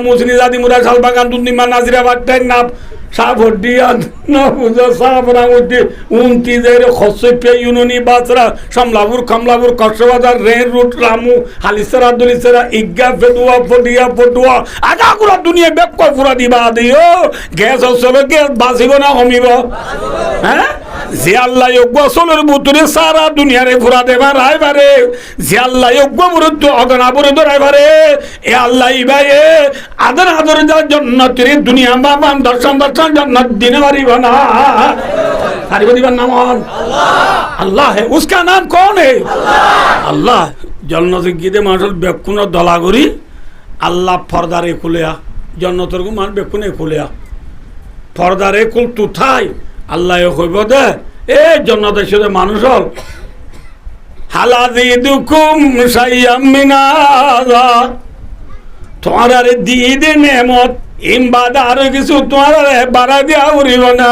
মুসনি জাদি Mura Salbagan দুনিমা Nazirabad time না সাফডিয়ান না বুঝা সাফরামুদ্দি উনতি জের খসপে ইউনুনি বাসরা শামলাপুর কমলাপুর কক্সবাজার রেল রুট রামু হালিসরা দুলিসরা ইগা ফেদুয়া ফডিয়া ফটুয়া আগা গুলা দুনিয়া বেক কয় পুরা দিবা দিও গ্যাস আসলে গ্যাস বাসিব না কমিব হ্যাঁ যে আল্লাহ যোগ্য আসলের বুতুরে সারা দুনিয়ারে পুরা দেবা রাইবারে যে আল্লাহ যোগ্য বুরুদ্ধ অগনা বুরুদ্ধ রাইবারে এ আল্লাহ ইবায়ে আদর আদর যা জান্নাতের দুনিয়া বাবা দর্শন দর্শন জান্নাত দিনে পারিব না পারিব দিবার নাম আল্লাহ है उसका नाम कौन है আল্লাহ জান্নাতে গিয়ে মানুষ বেকুন দলা করি আল্লাহ পর্দারে খুলিয়া জান্নাতের গো মান বেকুনে খুলিয়া পর্দারে কুল তুথাই আল্লাহ কইব দে এ জান্নাতের সাথে মানুষ হল হালাযিদুকুম শাইয়াম মিনাযা তোমার আরে দিয়ে দে নেমত ইমবাদ আরো কিছু তোমার বাড়া দিয়া উড়িব না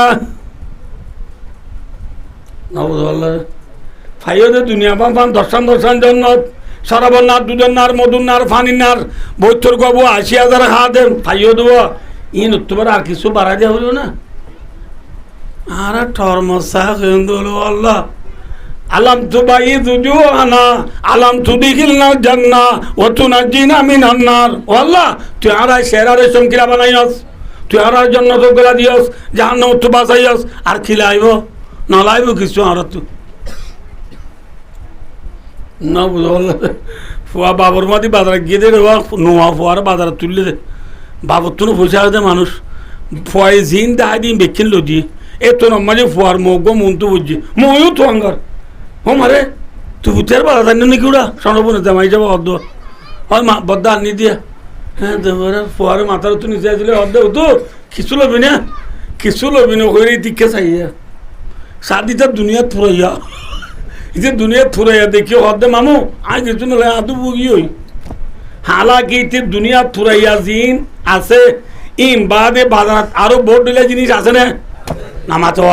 ফাইদে দুনিয়া পান দর্শন দর্শন জন্য সরবনার দুজনার মধুনার ফানিনার বৈঠর গবু ৮০,০০০ হাত ফাইও দেব ইন তোমার আর কিছু বাড়া দিয়া উড়িব না আর ঠরমসা খেন্দুল আল্লাহ আলাম তুবাইদ উজুহানা আলাম তুদিখিলনা জান্নাহ ওয়া তুনাজ্জিনা মিনান নার ও আল্লাহ তুই আর শেরারে চমকিলা বানাইস তুই আর জান্নাত গলা দিয়স জাহান্নাম তো বাঁচাইস আর খিলাইব না লাইব কিছু আর তুই না বুঝল ফুয়া বাবর মাদি বাজারে গিয়ে দে নোয়া ফুয়ার বাজারে তুললে দে বাবর তো পয়সা দে মানুষ ফুয়াই জিন দাহাই দিন বেকিন লো দিয়ে এ তো নমাজে ফুয়ার মুখ মন তো বুঝছি ময়ও তো আঙ্গার ও মারে তুই বুঝতে পারা জানি নাকি ওরা সনবনে জামাই যাবো অর্ধ হয় মা বদ্দা আনি দিয়া হ্যাঁ দেবরে ফুয়ারে মাথার তো নিচে আসলে অর্ধ তো কিছু লবি না করে দিকে চাইয়া সাদিটা দুনিয়া থুরাইয়া যে দুনিয়া থুরাইয়া দেখি অর্ধে মামু আজ কিছু না আদু বুগি হই হালাকি দুনিয়া থুরাইয়া জিন আছে ইম বাদে বাজার আরো বোর্ড দিলে জিনিস আছে না নামাতো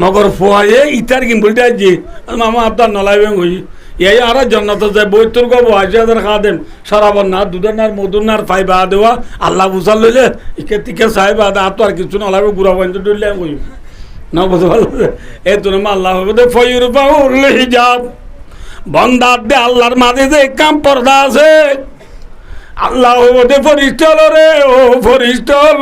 মগর ফুয়ায়ে ইটার কিন বলতে আছি মামা আপনার নলাইবেন হই এই আর জান্নাত যায় বৈতর গো ৮০,০০০ খা দেন সরাবন্না দুধনার মধুনার ফাইবা দেওয়া আল্লাহ বুঝাল লইলে ইকে তিকে সাহেব আদা তো আর কিছু নলাইবে গুড়া বন্ধ ডুললে হই না বুঝতে পারল এই তো আল্লাহ হবে ফয়ুর বাউল হিজাব বন্দার দে আল্লাহর মাঝে যে কাম পর্দা আছে আল্লাহ হবে ফরিস্টল রে ও ফরিস্টল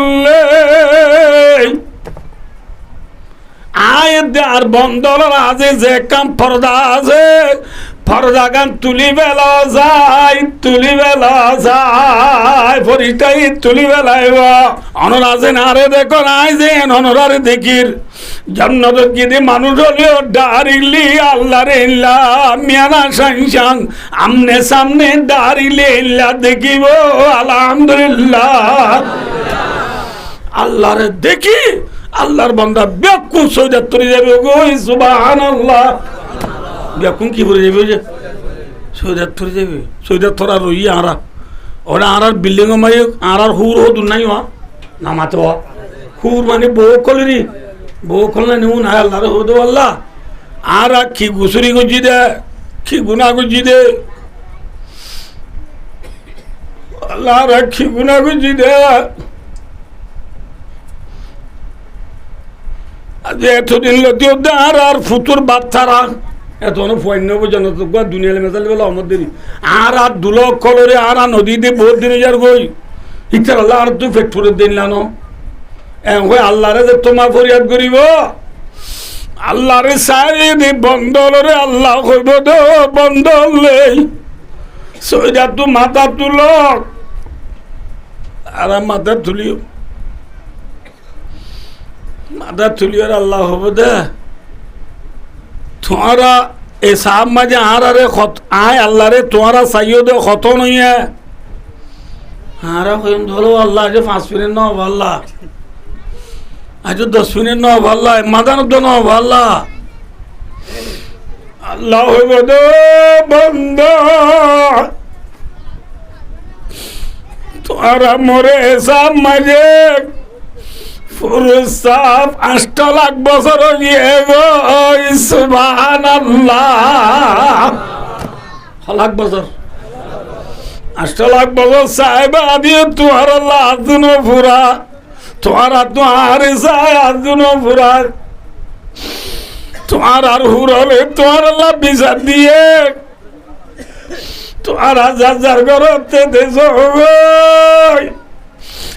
আয় আর বন্দর আছে যে কাম পর্দা আছে পর্দা গান তুলি বেলা যায় ফরিস্টাই তুলি বেলায় অনর আছে না রে দেখো নাই যে অনরারে দেখির জান্নাত গিয়ে মানুষ হলেও দাঁড়িলি আল্লাহ রে ইল্লা মিয়ানা সাংসাং আমনে সামনে দাঁড়িলে ইল্লা দেখিব আলহামদুলিল্লাহ আল্লাহরে দেখি আল্লাহর বান্দা বেকুন সৌদাত তরি যাবে গো সুবহানাল্লাহ বেকুন কি করে যাবে যে সৌদাত তরি যাবে সৌদাত তরা রই আরা ওরা আরার বিল্ডিং মাই আরার হুর হো দুনাই হা নামাতো হুর মানে বউ কলরি বউ কলনা নিউ না আল্লাহর হো দো আল্লাহ আরা কি গুসরি গুজি দে কি গুনাহ গুজি দে আল্লাহ রাখি গুনাহ গুজি দে এতদিন লতিও আর আর ফুতুর বাচ্চারা এত পয়ন্য পর্যন্ত দুনিয়ালে মেজাল বলে আমাদের আর দুল কলরে আর নদীতে বহুত দিন যার গই ইচ্ছার আল্লাহ আর তুই ফেক্টরে দিন লানো আল্লাহরে যে তোমার ফরিয়াদ করিব আল্লাহরে সারি দি বন্দরে আল্লাহ কইব দো বন্দলে সইদা তু মাথা তুল আর মাথা তুলিও মাথা তুলিয়ার আল্লাহ হবো দে তোমারা এ সাহাব মাঝে আরে আয় আল্লাহ রে তোমারা চাইও দে কত নইয়া আরা কইম ধরো আল্লাহ আজ 5 মিনিট ন আল্লাহ আজ 10 মিনিট ন আল্লাহ মাদান তো ন আল্লাহ আল্লাহ হইব দে বন্ধ তোমারা মরে সাহাব মাঝে ফুরসাব ৮ লাখ বছর গিয়ে গো সুবহানাল্লাহ লাখ বছর 8 লাখ বছর সাহেব দিয়ে তোমার আল্লাহ আজুনো ফুরা তোমারা তোমার সাহেব আজুনো ফুরা তোমার আর হুরলে তোমার আল্লাহ বিচার দিয়ে তোমার হাজার করতে দেশ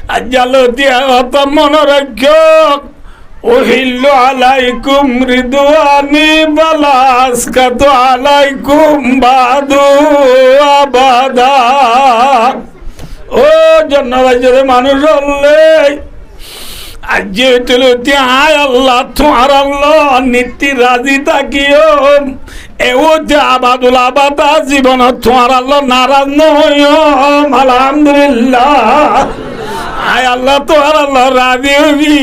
আজ্জালো দিয়া অত মনে রাখো ওহিল্ল আলাইকুম রিদওয়ানি বালাসকাত আলাইকুম বাদু আবাদা ও জন্নবাজের মানুষ হলে আজ যেহেতু আয় আল্লাহ তোমার আল্লাহ নীতি রাজি থাকিও এও যে আবাদুল আবাদা জীবন তোমার আল্লাহ নারাজ নয় আলহামদুলিল্লাহ আয় আল্লাহ তোমার আল্লাহ রাজি হবি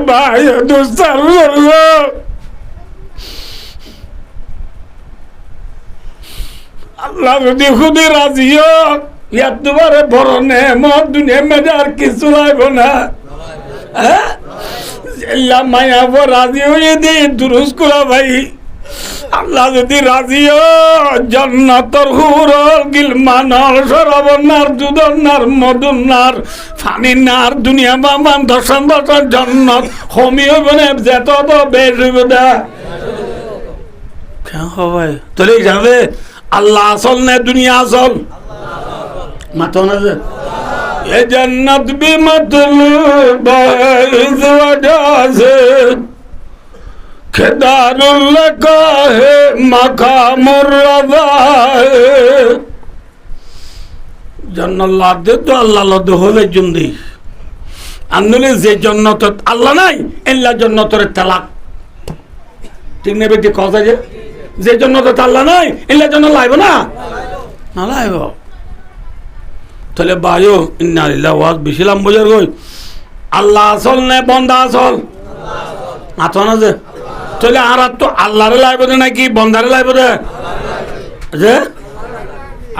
ভাই দুস্তার আল্লাহ যদি খুদি রাজি হোক ইয়ার তোমার বড় নেমত দুনিয়া মেজে আর কিছু লাগবে না মায়া রাজি হয়ে দে দুরুস করা ভাই আল্লাহ যদি রাজি জন্নতর হুরল গিলমানর সরবনার দুদনার মদুনার ফানিনার দুনিয়া বামান দর্শন দর্শন জন্নত হমি হইব না যেত তো বেশ হইব না কেন হবে তোলে যাবে আল্লাহ আসল না দুনিয়া আসল মাথা না যে এ জান্নাত বি মতলুব ইজ ওয়াজাসে খেদারুল্লাহ কাহে মাকামুর রাজা জান্নাল্লাহ দে তো আল্লাহ লদ হলে জুন্দি আন্দোলে যে জন্নত আল্লাহ নাই এল্লা জন্নতরে তালাক ঠিক নেবে যে কথা যে জন্নত আল্লাহ নাই এল্লা জন্য লাইব না না লাইব তাহলে বায়ু ইন্না লিল্লাহি ওয়া বিশিলাম বুঝার কই আল্লাহ আসল না বন্দা আসল মাথা না যে তাহলে আর তো আল্লাহরে লাইব নাকি বন্দারে লাইব রে যে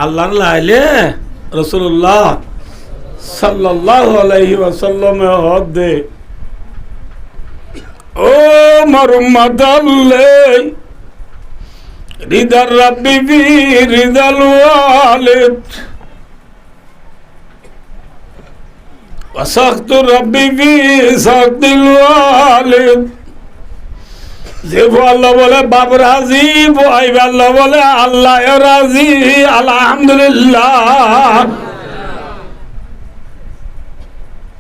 আল্লাহরে লাইলে রাসূলুল্লাহ সাল্লাল্লাহু আলাইহি ওয়াসাল্লাম হদ দে ও মারুমাদাল্লাহ রিদার রাব্বি বি রিদাল ওয়ালিদ ওয়াসাখতু রাব্বি বি সাখতিল ওয়ালিদ যে আল্লাহ বলে বাপ রাজি ভাই আল্লাহ বলে আল্লাহ রাজি আলহামদুলিল্লাহ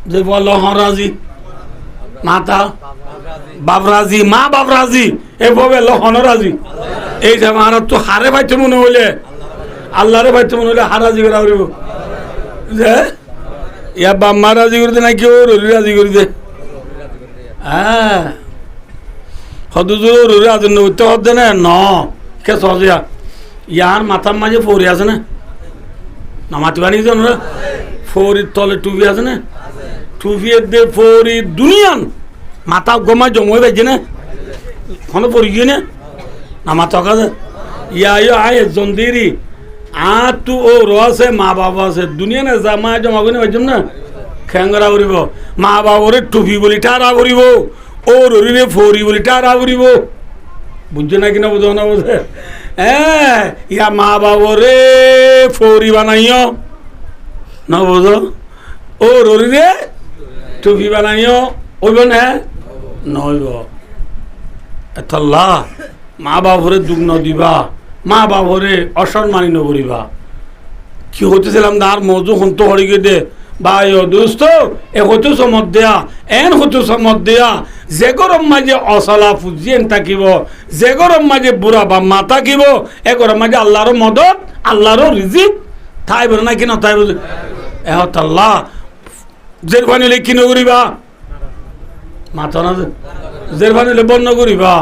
যে আল্লাহ রাজি মাতা বাপ রাজি মা বাপ রাজি এভাবে লহন রাজি এই যে আমার তো হারে পাইতে মনে হইলে আল্লাহরে পাইতে মনে হইলে হারাজি করা হইব যে ইয়া বাপ মা রাজি করে দে নাকি ও রাজি করে দে হ্যাঁ হদুজুর রাজন উত্তর হচ্ছে না ন কে সহজিয়া ইয়ার মাথার মাঝে ফৌরি আছে না না মাতি বানিয়ে যান ফৌরির তলে টুপি আছে না টুপি দে ফৌরি দুনিয়ান মাথা গমা জমে বেজে না কোনো পড়ি গিয়ে না মাথা কাছে ইয়া আয় জন্দিরি তু ও রসে মা বাবা আছে দুনিয়া না জামা জমা করে বেজম না খেঙ্গরা করিব মা বাবরে টুপি বলি টারা করিব ও ররিরে ফৌরি বলি টারা করিব বুঝছো না কিনা বুঝো না বোঝে হ্যাঁ ইয়া মা বাবরে ফৌরি বানাইও না বোঝো ও ররিরে টুপি বানাইও ওইব না নইব এতল্লা মা বাবরে দুঃখ দিবা মা বাবরে অসম্মানী নকরিবা কি হতেছিলাম তার মজু হন্ত হরিগে দে ভাই দোস্ত এ হতো চমত দেয়া এন হতো চমত দেয়া যে গরম মাঝে অচলা ফুজিয়েন থাকিব যে গরম মাঝে বুঢ়া বা মা থাকিব এ গরম মাঝে আল্লাহর মদত আল্লাহর রিজিক ঠাই বলে নাকি নথাই বলে এহত আল্লাহ জেরবানি হলে কি নকরিবা মাথা না জেরবানি হলে বন্ধ করিবা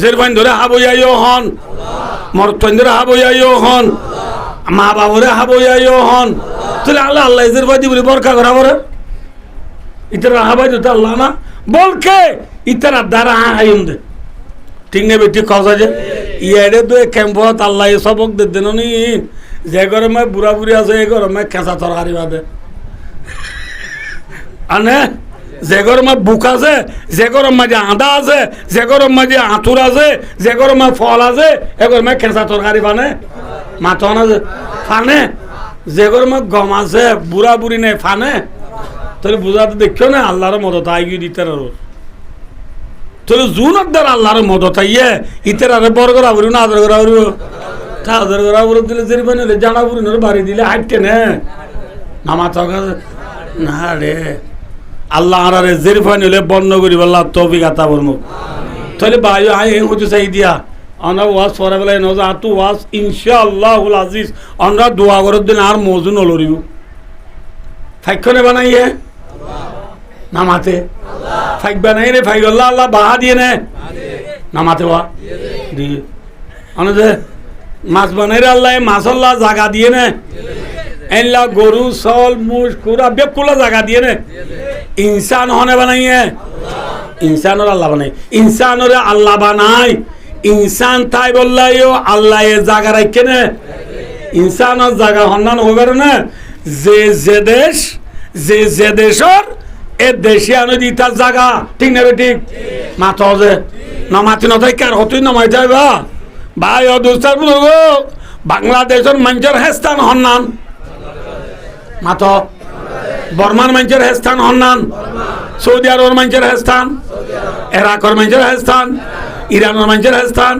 জেরবানি ধরে হাবইয়াইও হন মরতন ধরে হাবইয়াইও হন মা বাবরে হাবইয়াইও হন তাহলে আল্লাহ আল্লাহ জেরবাদি বলে বরকা করা বলে ইতারা হাবাই তো আল্লাহ না বলকে ইতারা দ্বারা আইন দে ঠিক নেবে ঠিক কথা যে ইয়ারে তো ক্যাম্পত আল্লাহ সবক দে দেন নি যে গরমে বুড়া বুড়ি আছে এই গরমে খেঁচা তরকারি বাদে আনে যে ঘরের মা বুক আছে, যে ঘরের মাঝে আদা আছে, যে ঘরের মাঝে আঁতুর আছে, যে ঘরের মা ফল আছে, এ ঘরের মা খেঁচা তরকারি ফানে, মাথন আছে ফানে, যে ঘরের মা গম আছে, বুড়া বুড়ি নেই ফানে। তাহলে বুঝাতে দেখছো না আল্লাহর মদত আইগি দিতে আরো। তাহলে জুনের দ্বারা আল্লাহর মদত আইয়ে ইতের আরে বড় করা বলি না, আদর করা বলবো, তা আদর করা বলে দিলে জেরিবা নিলে জানা বুড়ি বাড়ি দিলে হাঁটতে নে নামা থাকা না রে। আল্লাহ আরে জেরিফা নিলে বন্ধ করি বললাম তৌফিক আতা বলবো। তাহলে ভাই আই হচ্ছে চাই দিয়া আমরা ওয়াজ পরে বেলায় নজা আতু ওয়াজ ইনশাআল্লাহুল আজিজ আমরা দোয়া করার দিন আর মজু নলরিব ফাইক্ষণে বানাইয়ে নামাতে ফাইক বানাই রে ফাইক আল্লাহ আল্লাহ বাহা দিয়ে নে নামাতে বা দিয়ে যে মাছ বানাই রে আল্লাহ মাছ আল্লাহ জাগা দিয়ে নে এল্লা গরু সল মুস কুরা বেকুলা জাগা দিয়ে নে ইনসান হনে বানাইয়ে ইনসানর আল্লাহ বানাই ইনসানর আল্লাহ বানাই ইনসান তাই বললাইও আল্লাহ এ জাগা রাখে নে ইনসানর জাগা হন্নান হইবে না যে দেশ যে দেশর এ দেশে আনো দি তার জায়গা ঠিক না ঠিক মাথা যে নমাতি নথাই কার হতুই নমাইতে হইবা ভাই ও দোস্তার বুঝব বাংলাদেশের মানুষের হেস্তান হন্নান মাথা বর্মার মানুষের হেস্তান হন্নান সৌদি আরবের মানুষের হেস্তান ইরাকের মানুষের হেস্তান ইরানের মানুষের হেস্তান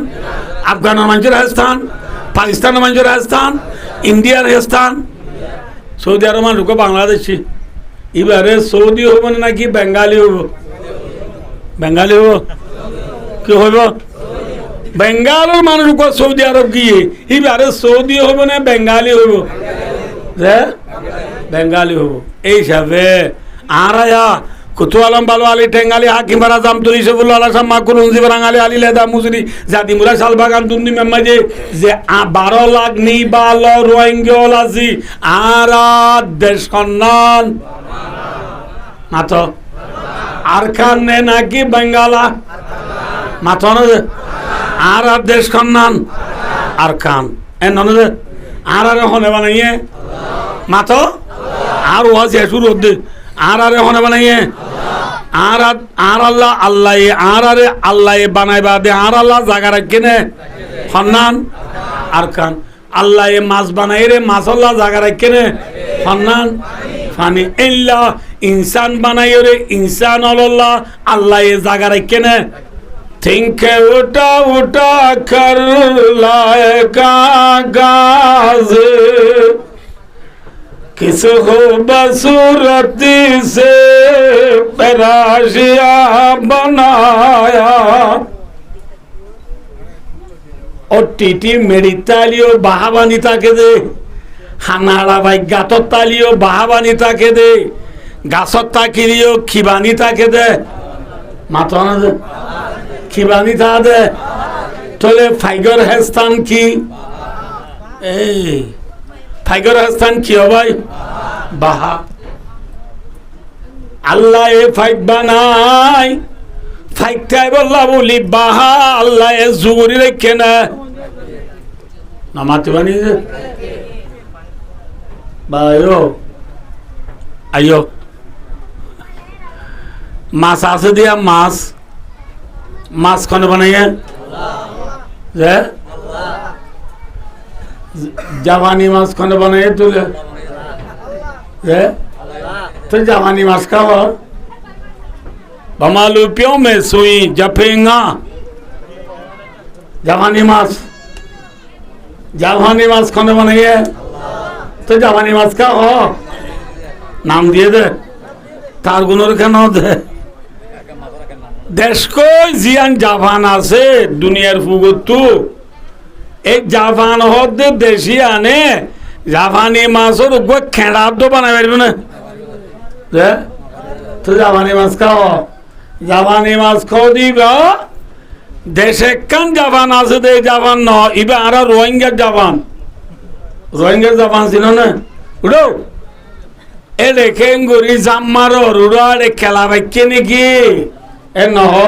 আফগানের মানুষের হেস্তান পাকিস্তানের মানুষের হেস্তান ইন্ডিয়ার হেস্তান সৌদি আরব মানুষ বাংলাদেশি এবারে সৌদি হব নাকি বেঙ্গালি হব বেঙ্গালি হব কি হইব বেঙ্গালের মানুষ সৌদি আরব গিয়ে এবারে সৌদি হব না বেঙ্গালি হইব বেঙ্গালি হব এই হিসাবে আর কুতু আলম বালু আলী টেঙ্গালি হাকিমারা জামতুল ইসবুল আল্লাহ মাকুল উনজি বাঙালি আলী লেদা মুজরি জাতি মুরা শালবাগান দুন্নি মেম্মাজে যে 12 লাখ নেই বালো রোহিঙ্গা লাজি আর দেশ কন্যান মাতো আর খান নে নাকি বেঙ্গালা মাতো না আর দেশ কন্যান আর খান এ ননে আর হনে বানাইয়ে মাতো আর ওয়াজ শুরু হতে আর হনে বানাইয়ে আর আল্লাহ আল্লাহ আর আল্লাহ বানাইবা দে আর আল্লাহ জায়গা রাখি নে হন্নান আর খান আল্লাহ মাছ বানাই রে মাছ আল্লাহ জায়গা রাখি নে হন্নান ফানি ইল্লা ইনসান বানাই রে ইনসান আল্লাহ আল্লাহ জায়গা রাখি নে থিংকে উঠা উঠা কর লায়কা গাজ किस खूबसूरती से तराशिया बनाया और टीटी मेरी तालियो बहावानी ताके दे हानाड़ा भाई गातो तालियो बहावानी ताके दे गासत ताकिरियो खिबानी ताके दे मातोना दे खिबानी ता दे तोले फाइगर हेस्तान की ए ফাইগর হাসান কি ভাই বাহা আল্লাহ এ ফাইক বানাই ফাইকটাই বললা বলি বাহা আল্লাহ এ জুগুরি রেখে না নামাতে বানিয়ে ভাইও আইও মাছ আছে দিয়া মাছ কোন বানাইয়ে যে জাপানি মাছ কোনে বানাই তুলে तो जवानी मास का हो बमालू प्यों में सुई जफेंगा जवानी मास कौन बनाइए तो जवानी मास का हो नाम दिए दे तार गुनोर के नाम दे देश को जियान जापान आसे दुनियार फुगुतु एक जापान हो दे देशी आने जापानी मासों रुको खेड़ा तो बनाए बैठे ना तो जापानी मास का हो जापानी मास को दीगा देशे कन जापान आसे दे जापान न इबे आरा रोहिंग्या जापान सिनो ना उड़ो ए देखें गुरी जामारो रुड़ा रे खेला बच्चे ने की ए न हो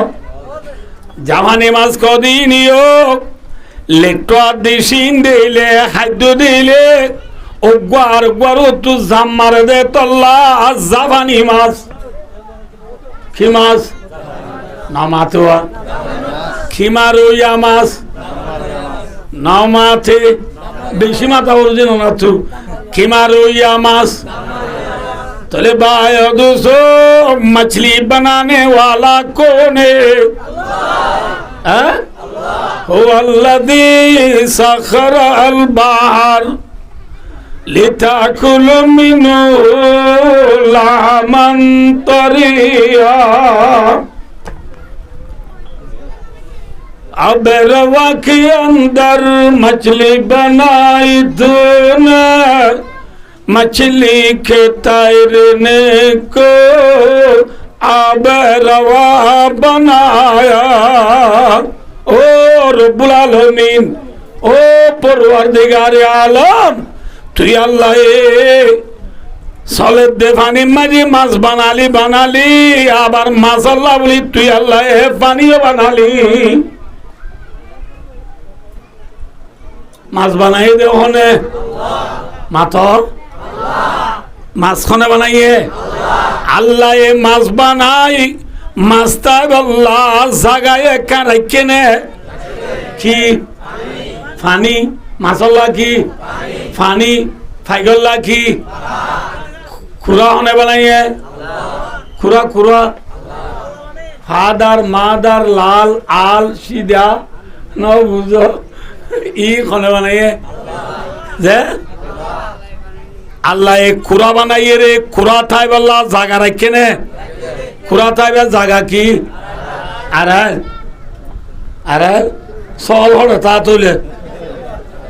जापानी मास को दी नियो लेटो दिशीन दिले हाइदो दिले ओग्वार ग्वारो तू जामार दे तल्ला जापानी मास কি মাছ না মাতোয়া খিমারইয়া মাছ নাও মাথে বেশি মাথা বলছে না তু খিমারইয়া মাছ तले बायो दोस्तों मछली बनाने वाला कौन है हुवल्लज़ी सख़र अल बहर लिताकुलु मिन्हु लहमन तरिया अब रवा के अंदर मछली बनाई तूने मछली के तैरने को आब रवा बनाया ओ रब्बुल आलमीन ओ परवरदिगारे आलम তুই আল্লাহ সলের দে পানি মাঝে মাছ বানালি আবার মাছ আল্লাহ বলি তুই আল্লাহ পানিও বানালি মাছ বানাই দে ওখানে মাথর মাছখানে বানাইয়ে আল্লাহ এ মাছ বানাই মাছটা আল্লাহ জাগায় কারাইকে নে কি ফানি মাছল্লা কি ফানি ফাইগল্লা কি খুরা হনে বানাইয়ে খুরা খুরা ফাদার মাদার লাল আল সিদা ন বুঝো ই খনে বানাইয়ে যে আল্লাহ এ খুরা বানাইয়ে রে খুরা থাই বললা জাগা রাখে নে খুরা থাই বা জাগা কি আরে সল হড়ে তা তুলে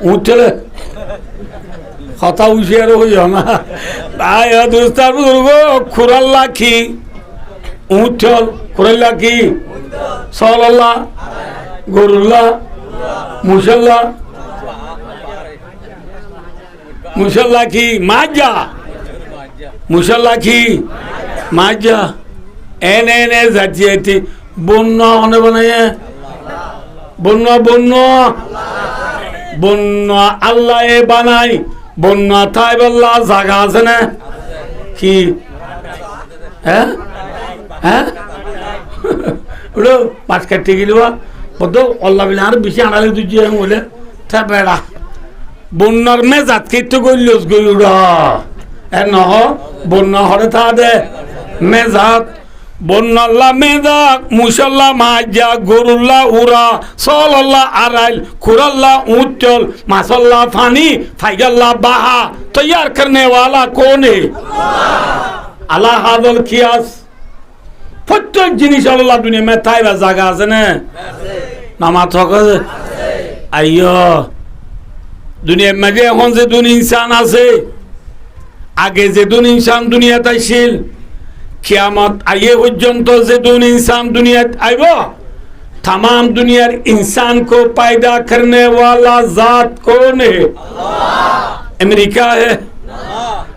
উঠলে কথা উঠিয়ার হইও না তাই দুস্তার বুজুর্গ খুরাল্লা কি উঠল খুরাল্লা কি সল্লাহ গরুল্লাহ মুসল্লা মুসল্লা কি মাজা মুসল্লা কি মাজা এনে জাতীয় বন্য হনে বানাইয়ে বন্য আল্লাহ এ বানাই বন্য থাই বললা জায়গা আছে না কি হ্যাঁ ওটা মাছ কাটতে গেল বদ্ধ অল্লাহ বিলে আর বেশি আনালে তুই বলে তা বেড়া বন্যার মেজাত কেটে গইল গই উড়া এ নহ বন্যা হরে থা দে মেজাত বন্যাল্লা মেজা মুসল্লা মাজা গরুল্লা উড়া সল্লাহ আরাইল খুরাল্লা উচ্চল মাসল্লা ফানি ফাইগাল্লা বাহা তৈয়ার করনে वाला कौन है আল্লাহ হাদল কিয়াস প্রত্যেক জিনিস আল্লাহ দুনিয়া মে তাইবা জায়গা আছে না নামা থাকে আইয়ো দুনিয়ার মাঝে এখন যে দুন ইনসান আছে আগে যে দুন ইনসান দুনিয়াতে ছিল কিয়ামত आइए পর্যন্ত যে দুন इंसान दुनिया आएगा तमाम दुनिया इंसान को पैदा करने वाला जात कौन है अमेरिका है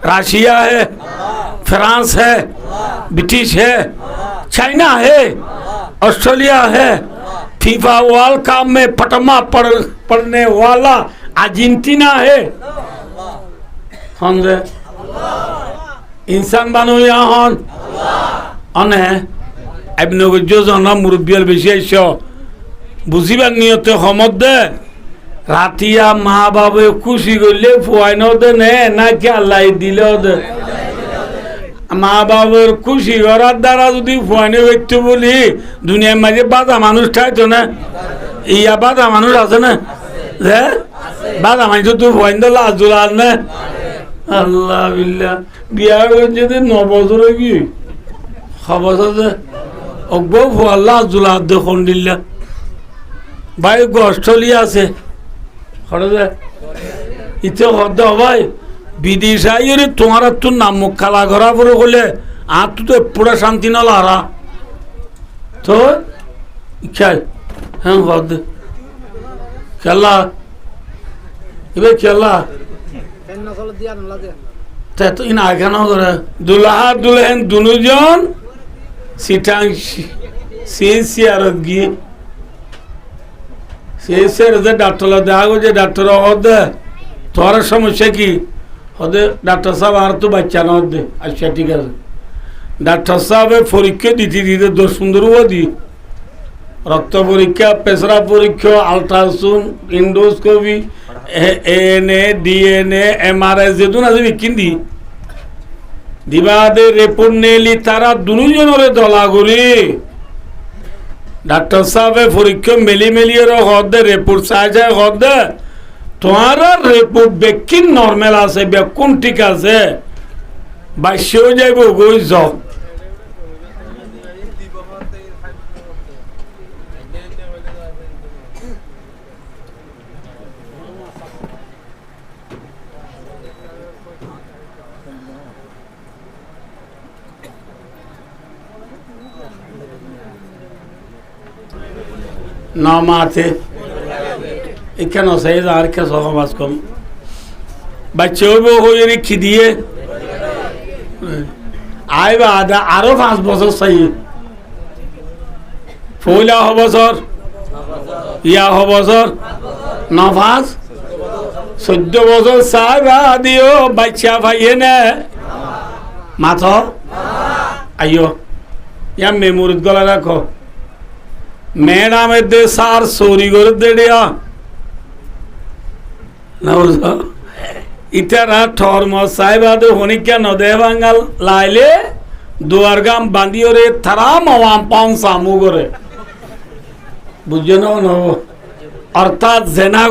रशिया है फ्रांस है ब्रिटिश है चाइना है ऑस्ट्रेलिया है फीफा वर्ल्ड कप में पटमा पढ़ने वाला अर्जेंटीना है इंसान बानो यहाँ अने এমনি যোজন মুরব্বিয়ার বেশি আইস বুঝিবার নিয়তে সমত দে রাতিয়া মা বাবা খুশি করলে ফুয়াইন দে নে নাকি আল্লাহ দিলেও দে মা বাবার খুশি করার দ্বারা যদি ফুয়াইনে ব্যক্তি বলি দুনিয়ার মাঝে বাধা মানুষ ঠাইতো না ইয়া বাধা মানুষ আছে না যে বাধা মানুষ তুই ফুয়াইন দিল আজুল আর না আল্লাহ বিল্লাহ বিয়া যদি 9 বছর কি খবর আছে অগবো আল্লাহ জুলা দেখুন দিল্লা ভাই অস্ট্রেলিয়া আছে খরচে ইতে হদ ভাই বিদেশ আইরে তোমার তো নাম মুখ খালা করা পরে হলে আর তো পুরা শান্তি না লারা তো খাই হ্যাঁ হদ খেলা এবার খেলা তো ইন আগানো করে দুলাহা দুলহেন দুজন সিটাং সিয়ারত গিয়ে সিয়ার যে ডাক্তার দেখা যে ডাক্তার হদে তোর সমস্যা কি হদে ডাক্তার সাহেব আর তো বাচ্চা না হদে আচ্ছা ঠিক আছে ডাক্তার সাহেব পরীক্ষা দিতে দিতে দোষ সুন্দর দি রক্ত পরীক্ষা, পেশরা পরীক্ষা, ultrasound, endoscopy, ANA, DNA, MRI যেদিন আছে বিকিন্দি দিবাদে রিপোর্ট নেলি তারা দুজনের দলা করি ডাক্তার সাহেব পরীক্ষা মেলি মেলিয়ে হদে রিপোর্ট চাই চাই হদে তোমার রিপোর্ট বেকিন নর্মাল আছে বেকুন ঠিক আছে বাইশেও যাইব গই যাও না মাতে এখানে সেই আর কে সমাজ কম বাচ্চাও হয়ে রেখে দিয়ে আইবা আরো 5 বছর চাই পয়লা বছর ইয়া বছর 9 14 বছর চাইবা দিও বাচ্চা ভাইয়ে নে মাথ আইও ইয়া মেমোরিত গলা রাখো ম্যাডামের দে সার সরি করে দেড়িয়া না বুঝো ইটারা ঠর্ম সাহেবাদে হনিকা নদে বাঙ্গাল লাইলে দুয়ার গাম বান্দিওরে থারা মাওয়াম পাউন সামু করে বুঝছো না অর্থাৎ জেনা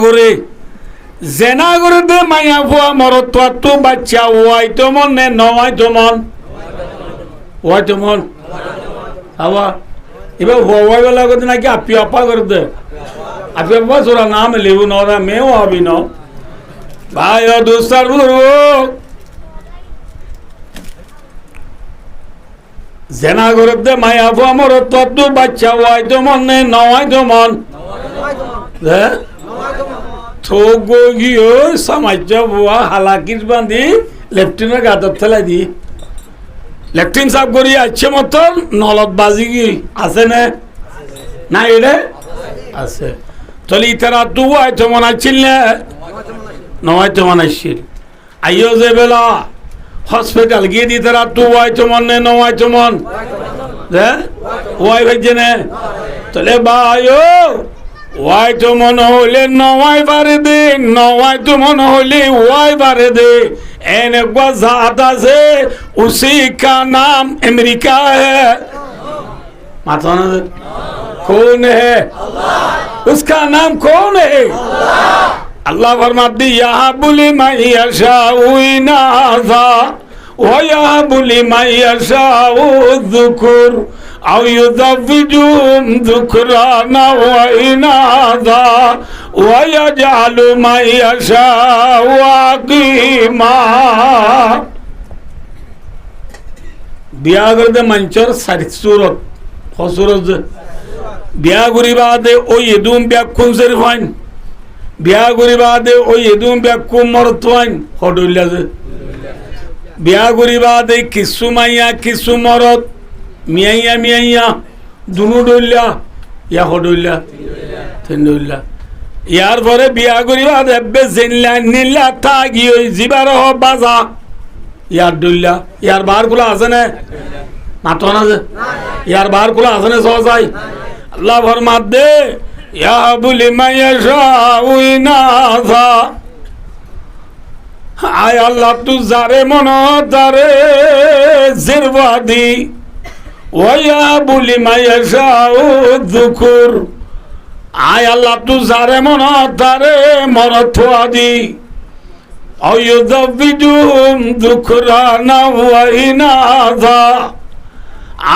করে দে মাইয়া ফুয়া মরত তো বাচ্চা ওয়াই তো মন নে নয় তো মন ওয়াই তো মন আবা এবার হওয়াই বেলা করতে নাকি আপি আপা করে দে আপি আপা সোরা নাম লেবু নরা মেও আবি ন ভাই ও দুস্তার জেনা করে দে মায়া ফু আমার তত বাচ্চা ওয়াই তো মন নে নয় তো মন থোক গিয়ে সামাজ্য বুয়া হালাকির বান্ধি লেফটিনের গাতর ঠেলাই দি লেফটিন সাহেব করি আছে মতন নলত বাজি কি আছে না এটা আছে তাহলে ইতারা তু আইতো মন আছিল না নয় তো মন আসছিল আইও যে বেলা হসপিটাল গিয়ে দি তারা তু আইতো মন নে নয় তো মন ওয়াই ভাইছে নে তাহলে ভাইও ওয়াই তো মন হলে নয় বারে দে নয় তো মন হলে ওয়াই বারে দে एक वजात से उसी का नाम अमेरिका है माता कौन है उसका नाम कौन है अल्लाह फरमाती यहाँ बुली मई अशाउनाजा वो यहाँ बुली मई अशाउ ज़ुकुर أو يزوجهم ذكرانا وإناثا ويجعل من يشاء عقيما বিয়া করতে মঞ্চর সুরত হসুরত বিয়া করি বাদে ওই এদুম ব্যাকুম শরীফাইন বিয়া করি বাদে ওই এদুম ব্যাকুম মরতওয়াইন হডুল্লা বিয়া করি বাদে কিছু মাইয়া কিছু মরত মিয়াইয়া মিয়াইয়া দুনু ডইলা ইয়া হডইলা তিন ডইলা ইয়ার পরে বিয়া করিবা দেবে জিনলা নীলা তাগি ওই জিবার হ বাজা ইয়ার ডইলা ইয়ার বার গুলা আছে না মাতো না যে ইয়ার বার গুলা আছে না সহজাই আল্লাহ ফরমাত দে ইয়া বুলি মায়াশা উইনাসা আয় আল্লাহ তু জারে মন তারে জিরবাদি ওয়া বুলি মায়াশাউ যুকুর আয় আল্লাহ তু জারে মন তারে মরথওয়াদি আয়ুযাবিজুম যুকরানা ওয়া ইনাযা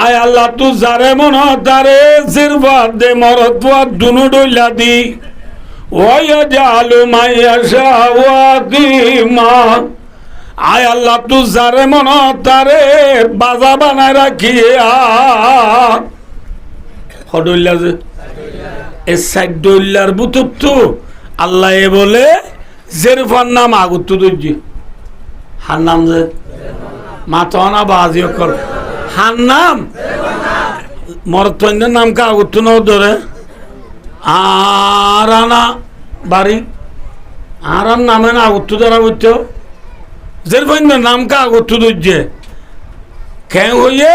আয় আল্লাহ তু জারে মন তারে জিরবাদ দে মরথওয়া দুনু ডইলা দি ওয়া ইয়াজালু মায়াশাউ আকিমা আয় আল্লাহ তু জারে মন তারে বাজা বানায় রাখিয়া হডুল্লা যে এ সাইডুল্লার বুতুত্তু আল্লাহ এ বলে জেরফার নাম আগুত্তু দুজি হার নাম যে মাথা বাজিও কর হার নাম মরতন্যের নাম কা আগুত্তু ন ধরে আর আনা বাড়ি আর নামে না আগুত্তু ধরা বুঝতো জেরফার নাম কা আগুত্তু দুজে কেন হইয়ে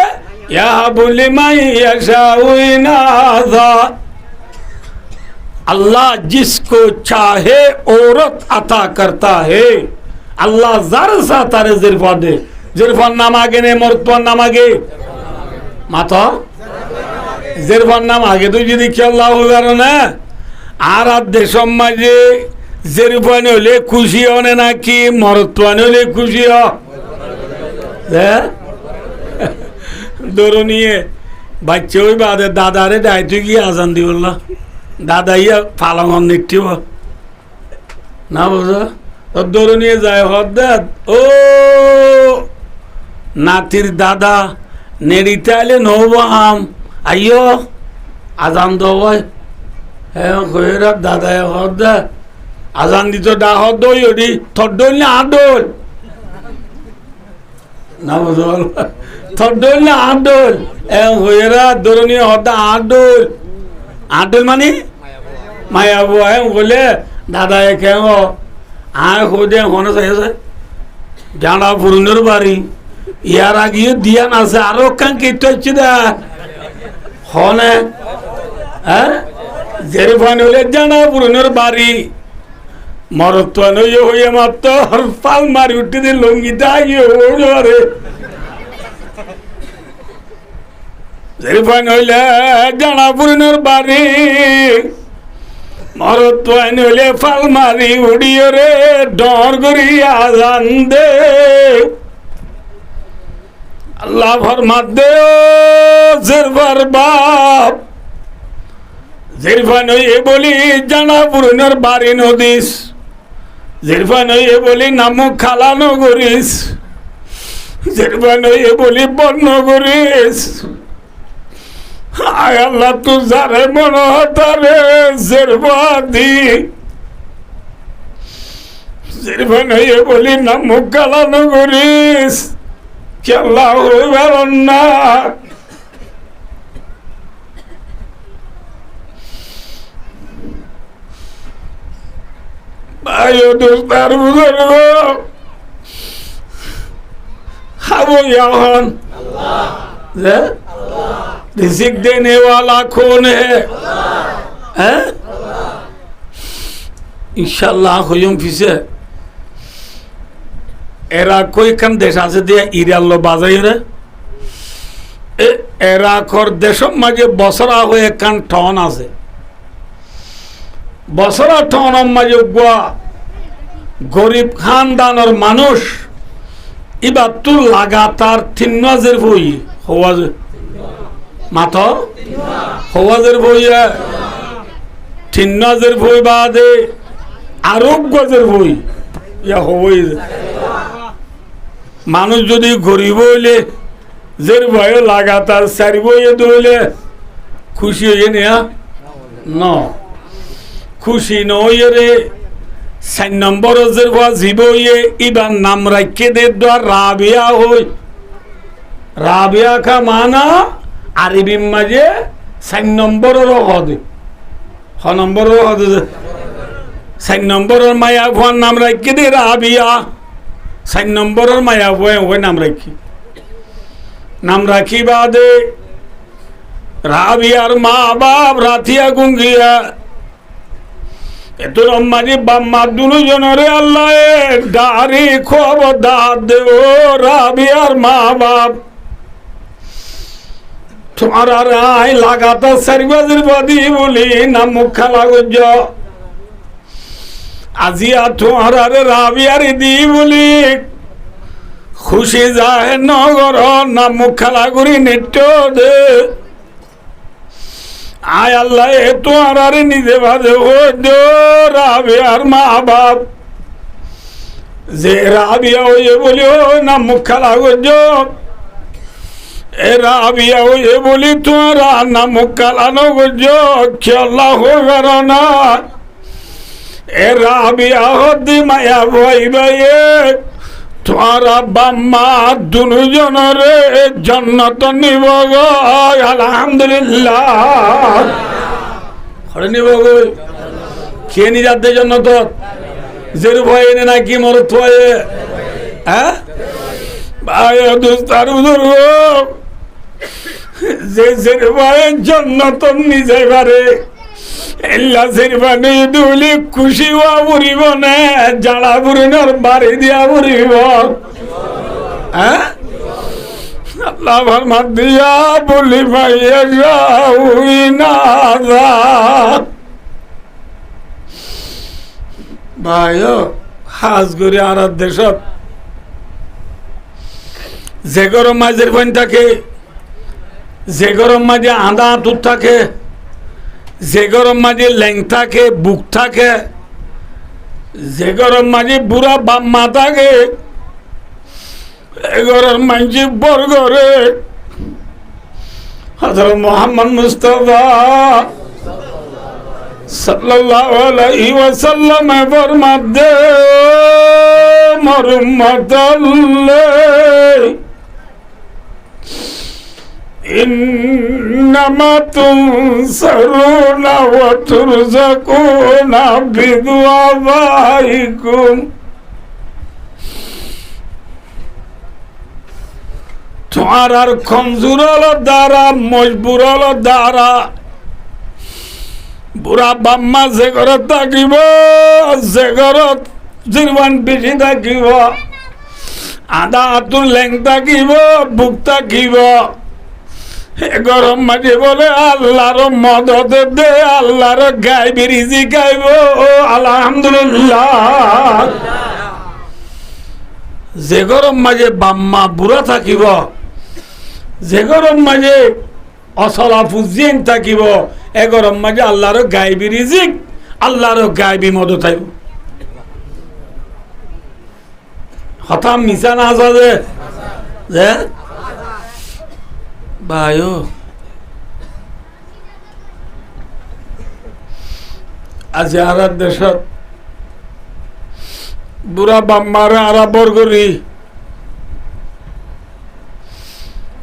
ইয়াহাবু লিমান ইয়াশাউ ইনাসা अल्लाह जिसको चाहे औरत अता करता है अल्लाह जार सा तारे जिरफा दे जिरफान नाम आगे ने मर्तवान नाम आगे माता जिरफान नाम आगे तो जी देखिए अल्लाह हो ना आराध देशम माजे जिरफान होले खुशी होने ना कि मर्तवान होले खुशी हो दोरोनिये बच्चे हुई बात है दादा रे डायटू की आजान दी बोला दादा इया फालांगन निकटिव ना बुझो तो दोरोनिये जाए हद्दात ओ नातिर दादा नेड़िताले नौबाम आइयो आजान दो भाई है कोयरा दादा है हद्दा आजान दी तो डा हद्दो योडी थोड़ोल ने आडोल ना बुझो थोड़ोल ने आडोल है कोयरा दोरोनिये हद्दा आडोल आडोल मानी माया वो है बोले दादा ये क्या हो आए खोदे होने से जाना पुरुनर बारी यार आगे दिया ना से आरो कं कितो चिदा होने हैं जेरिफान बोले जाना पुरुनर बारी मरत्वान ये हो ये मत तो हर फाल मारी उठी दे लोंगी दागी हो जो रे जेरिफान बोले जाना पुरुनर बारी मरत्वान बोले फाल मारी उड़ियो रे डर करी आजान दे अल्लाह फरमात दे जिरफार बाप जिरफान ये बोली जाना पुरुनर बारी नदिस जिरफान ये बोली नामो खाला नगरिस जिरफान ये बोली बन नगरिस आय अल्लाह तू जारे मनो तारे जिरफादी जिरफान ये बोली नामो खाला नगरिस कि अल्लाह ना भाइयों दोस्तार बुजुर्गो वो यहाँ रिज़िक देने वाला कौन है इंशाल्लाह खुयम फिसे এরা কইখান দেশ আছে দিয়ে ইরাল্লো বাজাইরে এরা কর দেশের মাঝে বছরা হয়ে কান টন আছে বছরা টনের মাঝে গোয়া গরিব খানদানের মানুষ এবার তো লাগাতার 3 মাসের বই হওয়া মাথা হওয়াজের বই 3 মাসের বই বাদে আরোগ্যের বই ইয়া হই মানুষ যদি গরিব হইলে যের ভয়ে লাগাতার 4 বইয়ে দইলে খুশি হয়ে নেয়া না খুশি নয় রে 4 নম্বর যের ভয় জীব হইয়ে ইবার নাম রাখে দে দর রাবিয়া হই রাবিয়া কা মানা আরবি মাঝে 4 নম্বরের হদে হ নম্বরের হদে 4 নম্বরের মায়া ভয় নাম রাখে দে রাবিয়া 4 নম্বরের মায়া ভয় ওই নাম রাখি বাদে রাবিয়ার মা বাপ রাতিয়া গুঙ্গিয়া এতো রম্মাজি বাম্মা দুজনরে আল্লাহ দাড়ি খবর দাঁত দেব রাবিয়ার মা বাপ তোমার আর আই লাগাতার 4 বাজের বাদি বলি না মুখ খালা গজ আজিয়া তোমার আর রাবিয়ার দি বলি খুশি যায় নগর না মুখ খালা করি নিত্য দে আয় আল্লাহ এ তোমার আর নিজে বাজে ও দে রাবিয়ার মা বাপ যে রাবিয়া হয়ে বলি ও না মুখ খালা গজ এ রাবিয়া হয়ে বলি তোরা না মুখ খালানো গজ খেলা হবার না এ রাবিয়া হদি মায়া ভাই ভাই তোরা বাম্মা দুজনরে জান্নাত নিব গো আলহামদুলিল্লাহ হরে নিব গো কে নি যাতে জান্নাত জের ভয়ে নাকি মরত ভয়ে হ্যাঁ ভাই দোস্তার বুজুর্গ যে সেরবায়ের জন্নত নিজে পারে এল্লা সেরবানি দুলি খুশি হওয়া বুড়িব না জাড়া বুড়িনোর বাড়ি দিয়া বুড়িব হ্যাঁ আল্লাহ ফরমাত দিয়া বলি ভাইয়া যাওই না ভাই হাজ করে আর দেশত যে গরম মাঝের বন থাকে যে গরম মাঝে আধা আঁতুর থাকে যে গরম মাঝে ল্যাং থাকে বুক থাকে যে গরম মাঝে বুড়া বাম্মা থাকে এগরের মাঝে বরগরে হযরত মুহাম্মদ মুস্তাফা সাল্লাল্লাহু আলাইহি ওয়াসাল্লাম ফরমাত দে মরুম্মাতাল্লাহ ইন্নামা তুনসারুনা ওয়া তুরযাকুনা বিদুআবাইকুম তোমার আর কমজোর হলো দ্বারা মজবুর হলো দ্বারা বুড়া বাম্মা যে ঘরত থাকিব যে ঘরত জীবন বেশি থাকিব আধা হাতুর ল্যাং থাকিব বুক থাকিব গরম মাঝে বলে আল্লাহর মদত দে আল্লাহর গাইবি রিজিক গাইব আলহামদুলিল্লাহ যে গরম মাঝে বাম্মা বুড়া থাকিব যে গরম মাঝে অসলা ফুজিন থাকিব এ গরম মাঝে আল্লাহর গাইবি রিজিক আল্লাহর গাইবি মদত আইব হঠাৎ মিশা না আসে যে ভাই আজ আর দেশত বুড়া বাম্মার আরা বরগরি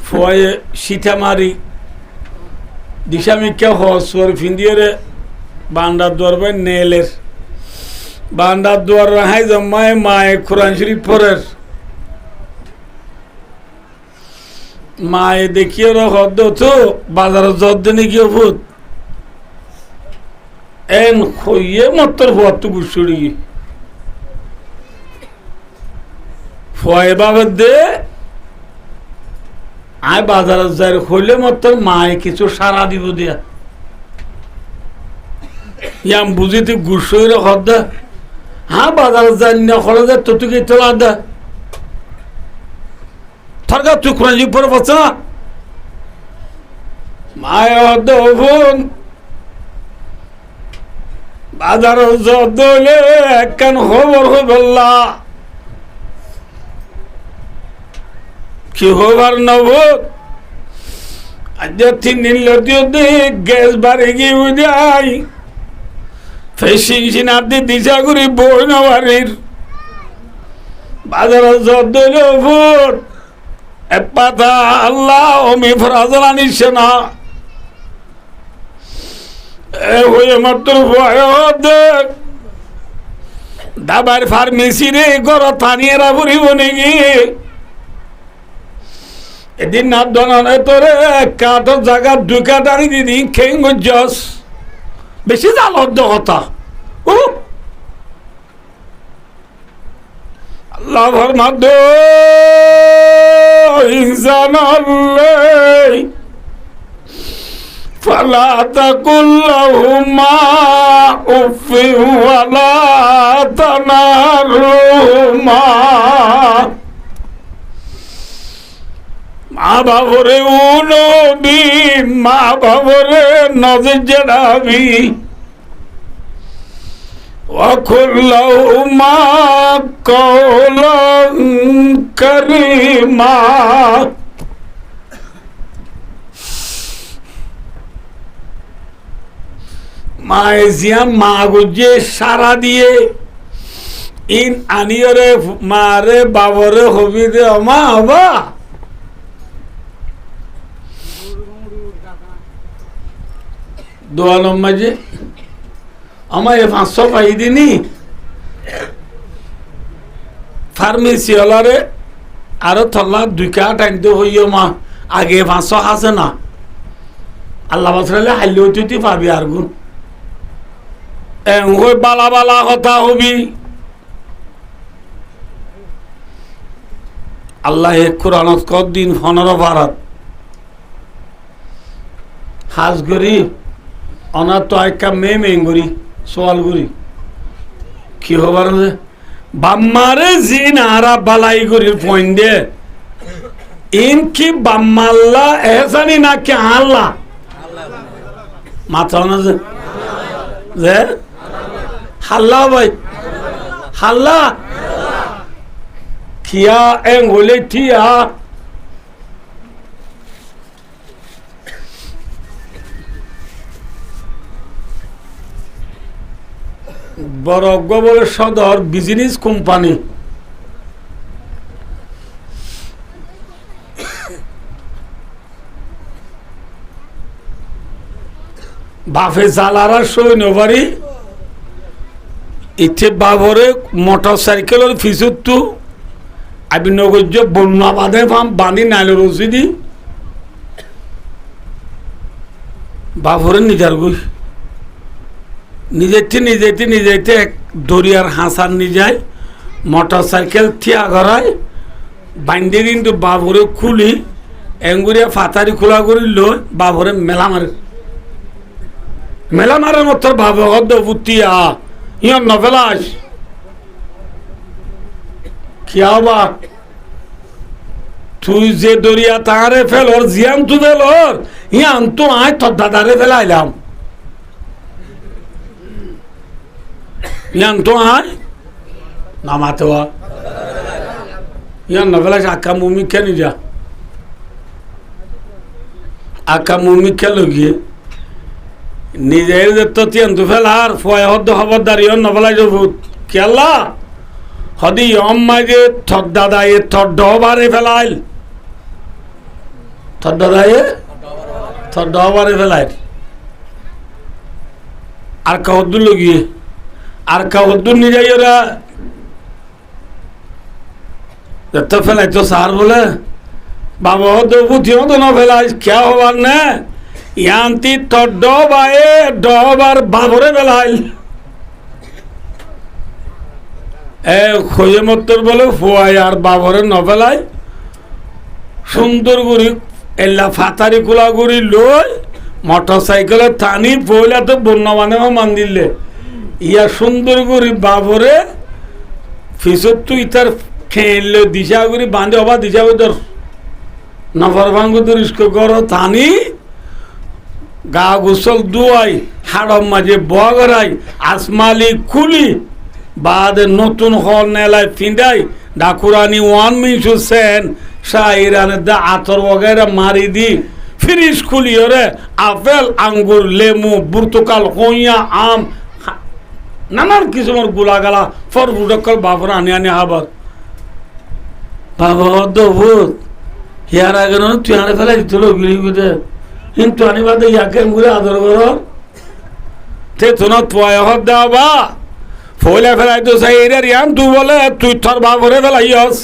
ফয়ে সিঠা মারি দিশামিকা হসর ফিন্দিয়ে বান্ডার দুয়ার বাই নেলের বান্ডার দুয়ার রাহাই জম্মায় মায়ে কোরআন শরীফ পড়ের মায়ে দেখিয়ে হদ্দ তো বাজার জদ্দ নাকি ভূত এন খইয়ে মত্তর ভত গুছড়ি ফয়ে বাবার দে আয় বাজার যাই হইলে মত্তর মায়ে কিছু সারা দিব দিয়া ইয়াম বুঝিতে গুছড়ি হদ্দ হ্যাঁ বাজার যাই না হলে যা তুই তোলা দা থাকা তুই কোরআন পরে পাচ্ছ না মায়ে হদ্দ বোন বাজার জলে একখান খবর হয়ে বললা কি হবার নব আজ 3 দিন লতিও দে গ্যাস বাড়ি গিয়ে যাই ফেসিং সিনাতে দিশা করি বই নবারির বাজার জলে ভোট পাতা আল্লাহ ওমি ফরাজলা নিচ্ছে না হয়ে মাত্র দাবার ফার্মেসি রে ঘর থানিয়েরা ফুরিব নাকি এদিন না দনে তোরে কাঠর জায়গা ঢুকা দাঁড়ি দিদি খেয়ে গজ্জস বেশি জালদ্দ কথা ও আল্লাহ ফরমাদ ইনসান আল্লাহ ফালা তাকুল লাহুমা উফ ওয়ালা তানারহুমা মা বাবরে উনবি মা বাবরে নজর জড়াবি وقل لهما قولا كريما মায়েজিয়া মা গুজে সারা দিয়ে ইন আনিয়রে মারে বাবরে হবি রে মা হবা দোয়ালম মাঝে আমার 500 পাই দিনি ফার্মেসি ওলারে আরো থল্লা 2 কা টাইমতে হইও মা আগে 500 আছে না আল্লাহ বাসরালে হাইলে তুই পাবি আর গুণ হই বালা বালা কথা হবি আল্লাহ কোরআনত কদিন 15 পারাত হাজ গরি অনা তো একটা মেয়ে গরি সোয়াল গরি কি হবার বাম্মারে জিন আরা বালাই গরির পয়েন্ট দে ইনকি বাম্মাল্লা এহসানি না কে আল্লাহ মাথা না যে হাল্লা ভাই হাল্লা কিয়া এঙ্গলে টিয়া বড় সদর বিজনেস কোম্পানি বাফে জালারা সৈন্যবাড়ি ইচ্ছে বাবরে মোটর সাইকেলের ফিসুত্তু আমি নগর্য বন্যা বাঁধে বাঁধি নাইল রসিদি বাবরে নিজার গুই নিজেতে এক দরিয়ার হাসান নিজায় মোটর সাইকেল থিয়া গড়ায় বাইন্ডে কিন্তু বাবরে খুলি এঙ্গুরিয়া ফাতারি খোলা করি লই বাবরে মেলা মারার মতো বাবু হদ্দ বুতিয়া ইয়ন নভেলাস কি হবা তুই যে দরিয়া তাহারে ফেলর জিয়ান তু ফেলর ইয়ান তো আয় তোর দাদারে ফেলাইলাম ইয়ান তো আয় নামাতে ইয়ান নভেলাস আকা মুমি কেন যা আকা মুমি খেলো গিয়ে নিজের তো তিয়ন্তু ফেলার ফয় হদ্দ খবরদার ইয়ন নভেলাই যাব কেলা হদি অম্মাইকে থর দাদায়ে থর ডবারে ফেলাইল থর দাদায়ে থর ডবারে ফেলাইল আর কাহদ্দুর লগিয়ে আর কাহদ্দুর নিজাই ওরা যত ফেলাই তো সার বলে বাবা হদ্দ বুঝিও তো না ফেলাই কে হবার না ইয়ান্তি তোর ডবায়ে ডবার বাবরে ফেলাইল খোঁজে মত্তর বলে ফোয়াই আর বাবরে নফেলাই সুন্দর করি এল্লা ফাতারি খোলা করি লই মোটর সাইকেলে টানি পয়লা তো বন্যা মানে মান দিলে ইয়া সুন্দর করি বাবরে ফিসত তুই তার খেলে দিশা করি বাঁধে অবা দিশা তোর নফর ভাঙ্গ তোর ইস্কো করো টানি গা গোসল দুয়াই হাড়ম মাঝে বগরাই আসমালি খুলি বাদে নতুন হল নেলায় ফিন্দাই ডাকুরানি 1 মিনিট সেন শাহিরানে দা আতর বগেরা মারি দি ফ্রিজ খুলিও রে আপেল আঙ্গুর লেমু বুর্তুকাল হইয়া আম নানান কিসমের গুলাগালা ফর বুডকল বাপর আনি হাবার বাবা অদ্ভুত হিয়ার আগে তুই আনে ফেলাই দিত গিরি গুদে কিন্তু আনি বাদে ইয়াকে ঘুরে আদর কর তে তোনা তোয়া হদ দেওয়া ফলে ফেলাই তো সাই ইয়ান তুই বলে তুই তোর বাপরে ফেলাইস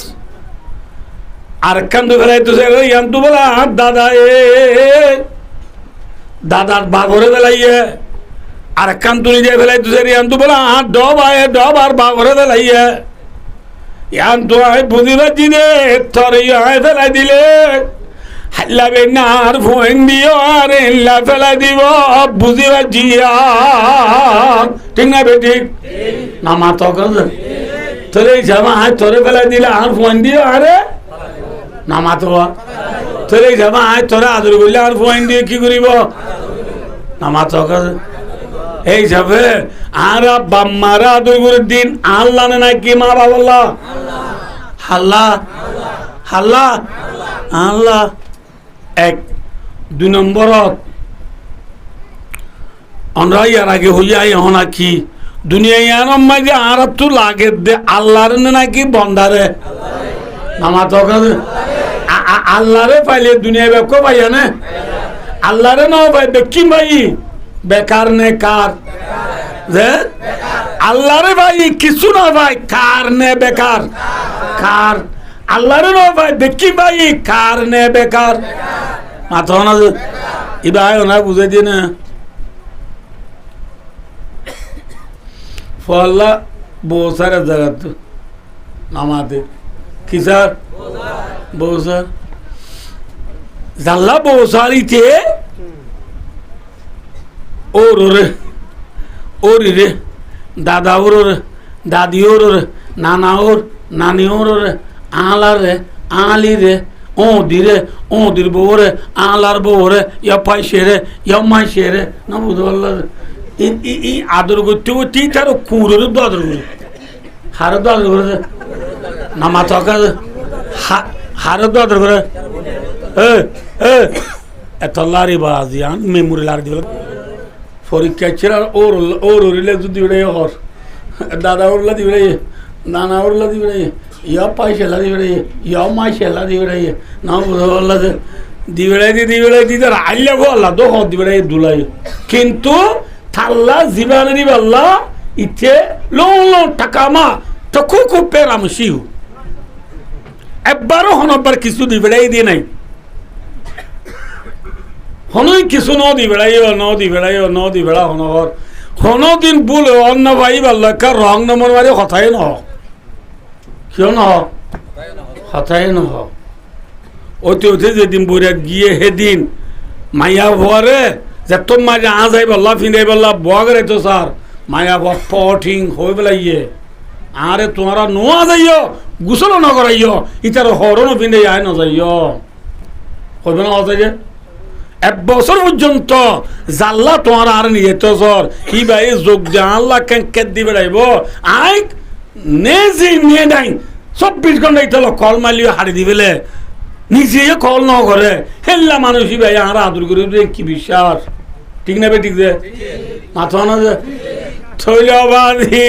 আর কান তুই ফেলাই তো সাই ইয়ান তুই বলে দাদা দাদার বাপরে ফেলাইয়ে আর কান তুই যে ফেলাই তো সাই ইয়ান তুই বলে ডবার বাপরে ফেলাইয়ে ইয়ান তো আয় বুঝিবার জিনে তোর ইয়ে ফেলাই দিলে হাল্লাবে না আর ফোন দিও আর এল্লা ফেলাই দিব বুঝিবার জিয়া ঠিক না বেঠিক না মা তো তোরে জামা আয় তোরে ফেলাই দিলে আর ফোন দিও আরে না মা তো তোরে জামা আয় তোরে আদর করলে আর ফোন দিয়ে কি করিব না মা তো এই যাবে আর বাম্মারা আদর করে দিন আল্লাহ না কি মা বাবা হাল্লা হাল্লা আল্লাহ 1 2 নম্বরত আমরা ইয়ার আগে হইয়া এখন কি দুনিয়া ইয়ার মাঝে আর তো লাগে দে আল্লাহর নাকি বন্দারে নামা তো আল্লাহরে পাইলে দুনিয়া বেকো পাইয়া না আল্লাহরে না পাইবে কি ভাই বেকার নে কার যে আল্লাহরে ভাই কিছু না ভাই কার নে বেকার কার আল্লাহরে ন ভাই বেকি ভাই কার নে বেকার মাথা না ইবাই না বুঝাই দিয়ে না ফল্লা বৌসার জায়গা তো নামাতে কি স্যার বৌসার জাল্লা বৌসারিতে ওর ওরে ওরি রে দাদা ওর ওরে দাদি ওর ওরে নানা ওর নানি ওর ওরে আলার রে আলি রে দির বউ রে আলার বউ রে ইয়া পাইছে রে ইয়া মাইছে রে না বুঝতে পারল ই আদর করতে করতে তার কুড়োর তো আদর করে হারে তো আদর করে না মাথা হারে তো আদর করে এত লারি বাজি আন মেমোরি লারি দিল পরীক্ষা ছিল ওর ওরিলে যদি হর দাদা ওরলা দিবে নানা ওরলা দিবে ইয়া পাইসেলা দিবে ইয়া মাইসেলা দিবে না বুঝা দিবে তার আইলা গো আল্লাহ তো হদ দিবে দুলাই কিন্তু থাল্লা জীবানি বাল্লা ইচ্ছে লো টাকা মা তকু খুব পেরাম শিউ একবারও হনবার কিছু দিবে দিয়ে নাই হনই কিছু নদী বেড়া হনর হনদিন বুল অন্য ভাই বাল্লা কার রং নম্বর মারি কথাই নহ কিয় নহ কথাই নহ অতি যেদিন বইরাত গিয়ে সেদিন মাইয়া ভরে যে তোর মাঝে আজাই বললা ফিনাই বললা বগরে তো স্যার মায়া ভর পঠিং হয়ে বেলাইয়ে আরে তোমারা নোয়া যাইও গুসলও ন করাইও ইতার হরণও ফিনে আয় ন যাইও হইবে না অজাই যে এক বছর পর্যন্ত জাল্লা তোমার আর নিয়ে তো সর কি ভাই যোগ যে আল্লাহ কেন দিবে রাইব আই নেজি নিয়ে নাই 24 ঘন্টা ইতালো কল মারলিও হারি দিবেলে নিজে কল ন করে হেল্লা মানুষই ভাই আর আদর করে কি বিশ্বাস ঠিক না ঠিক যে মাথা না যে থৈলবাদী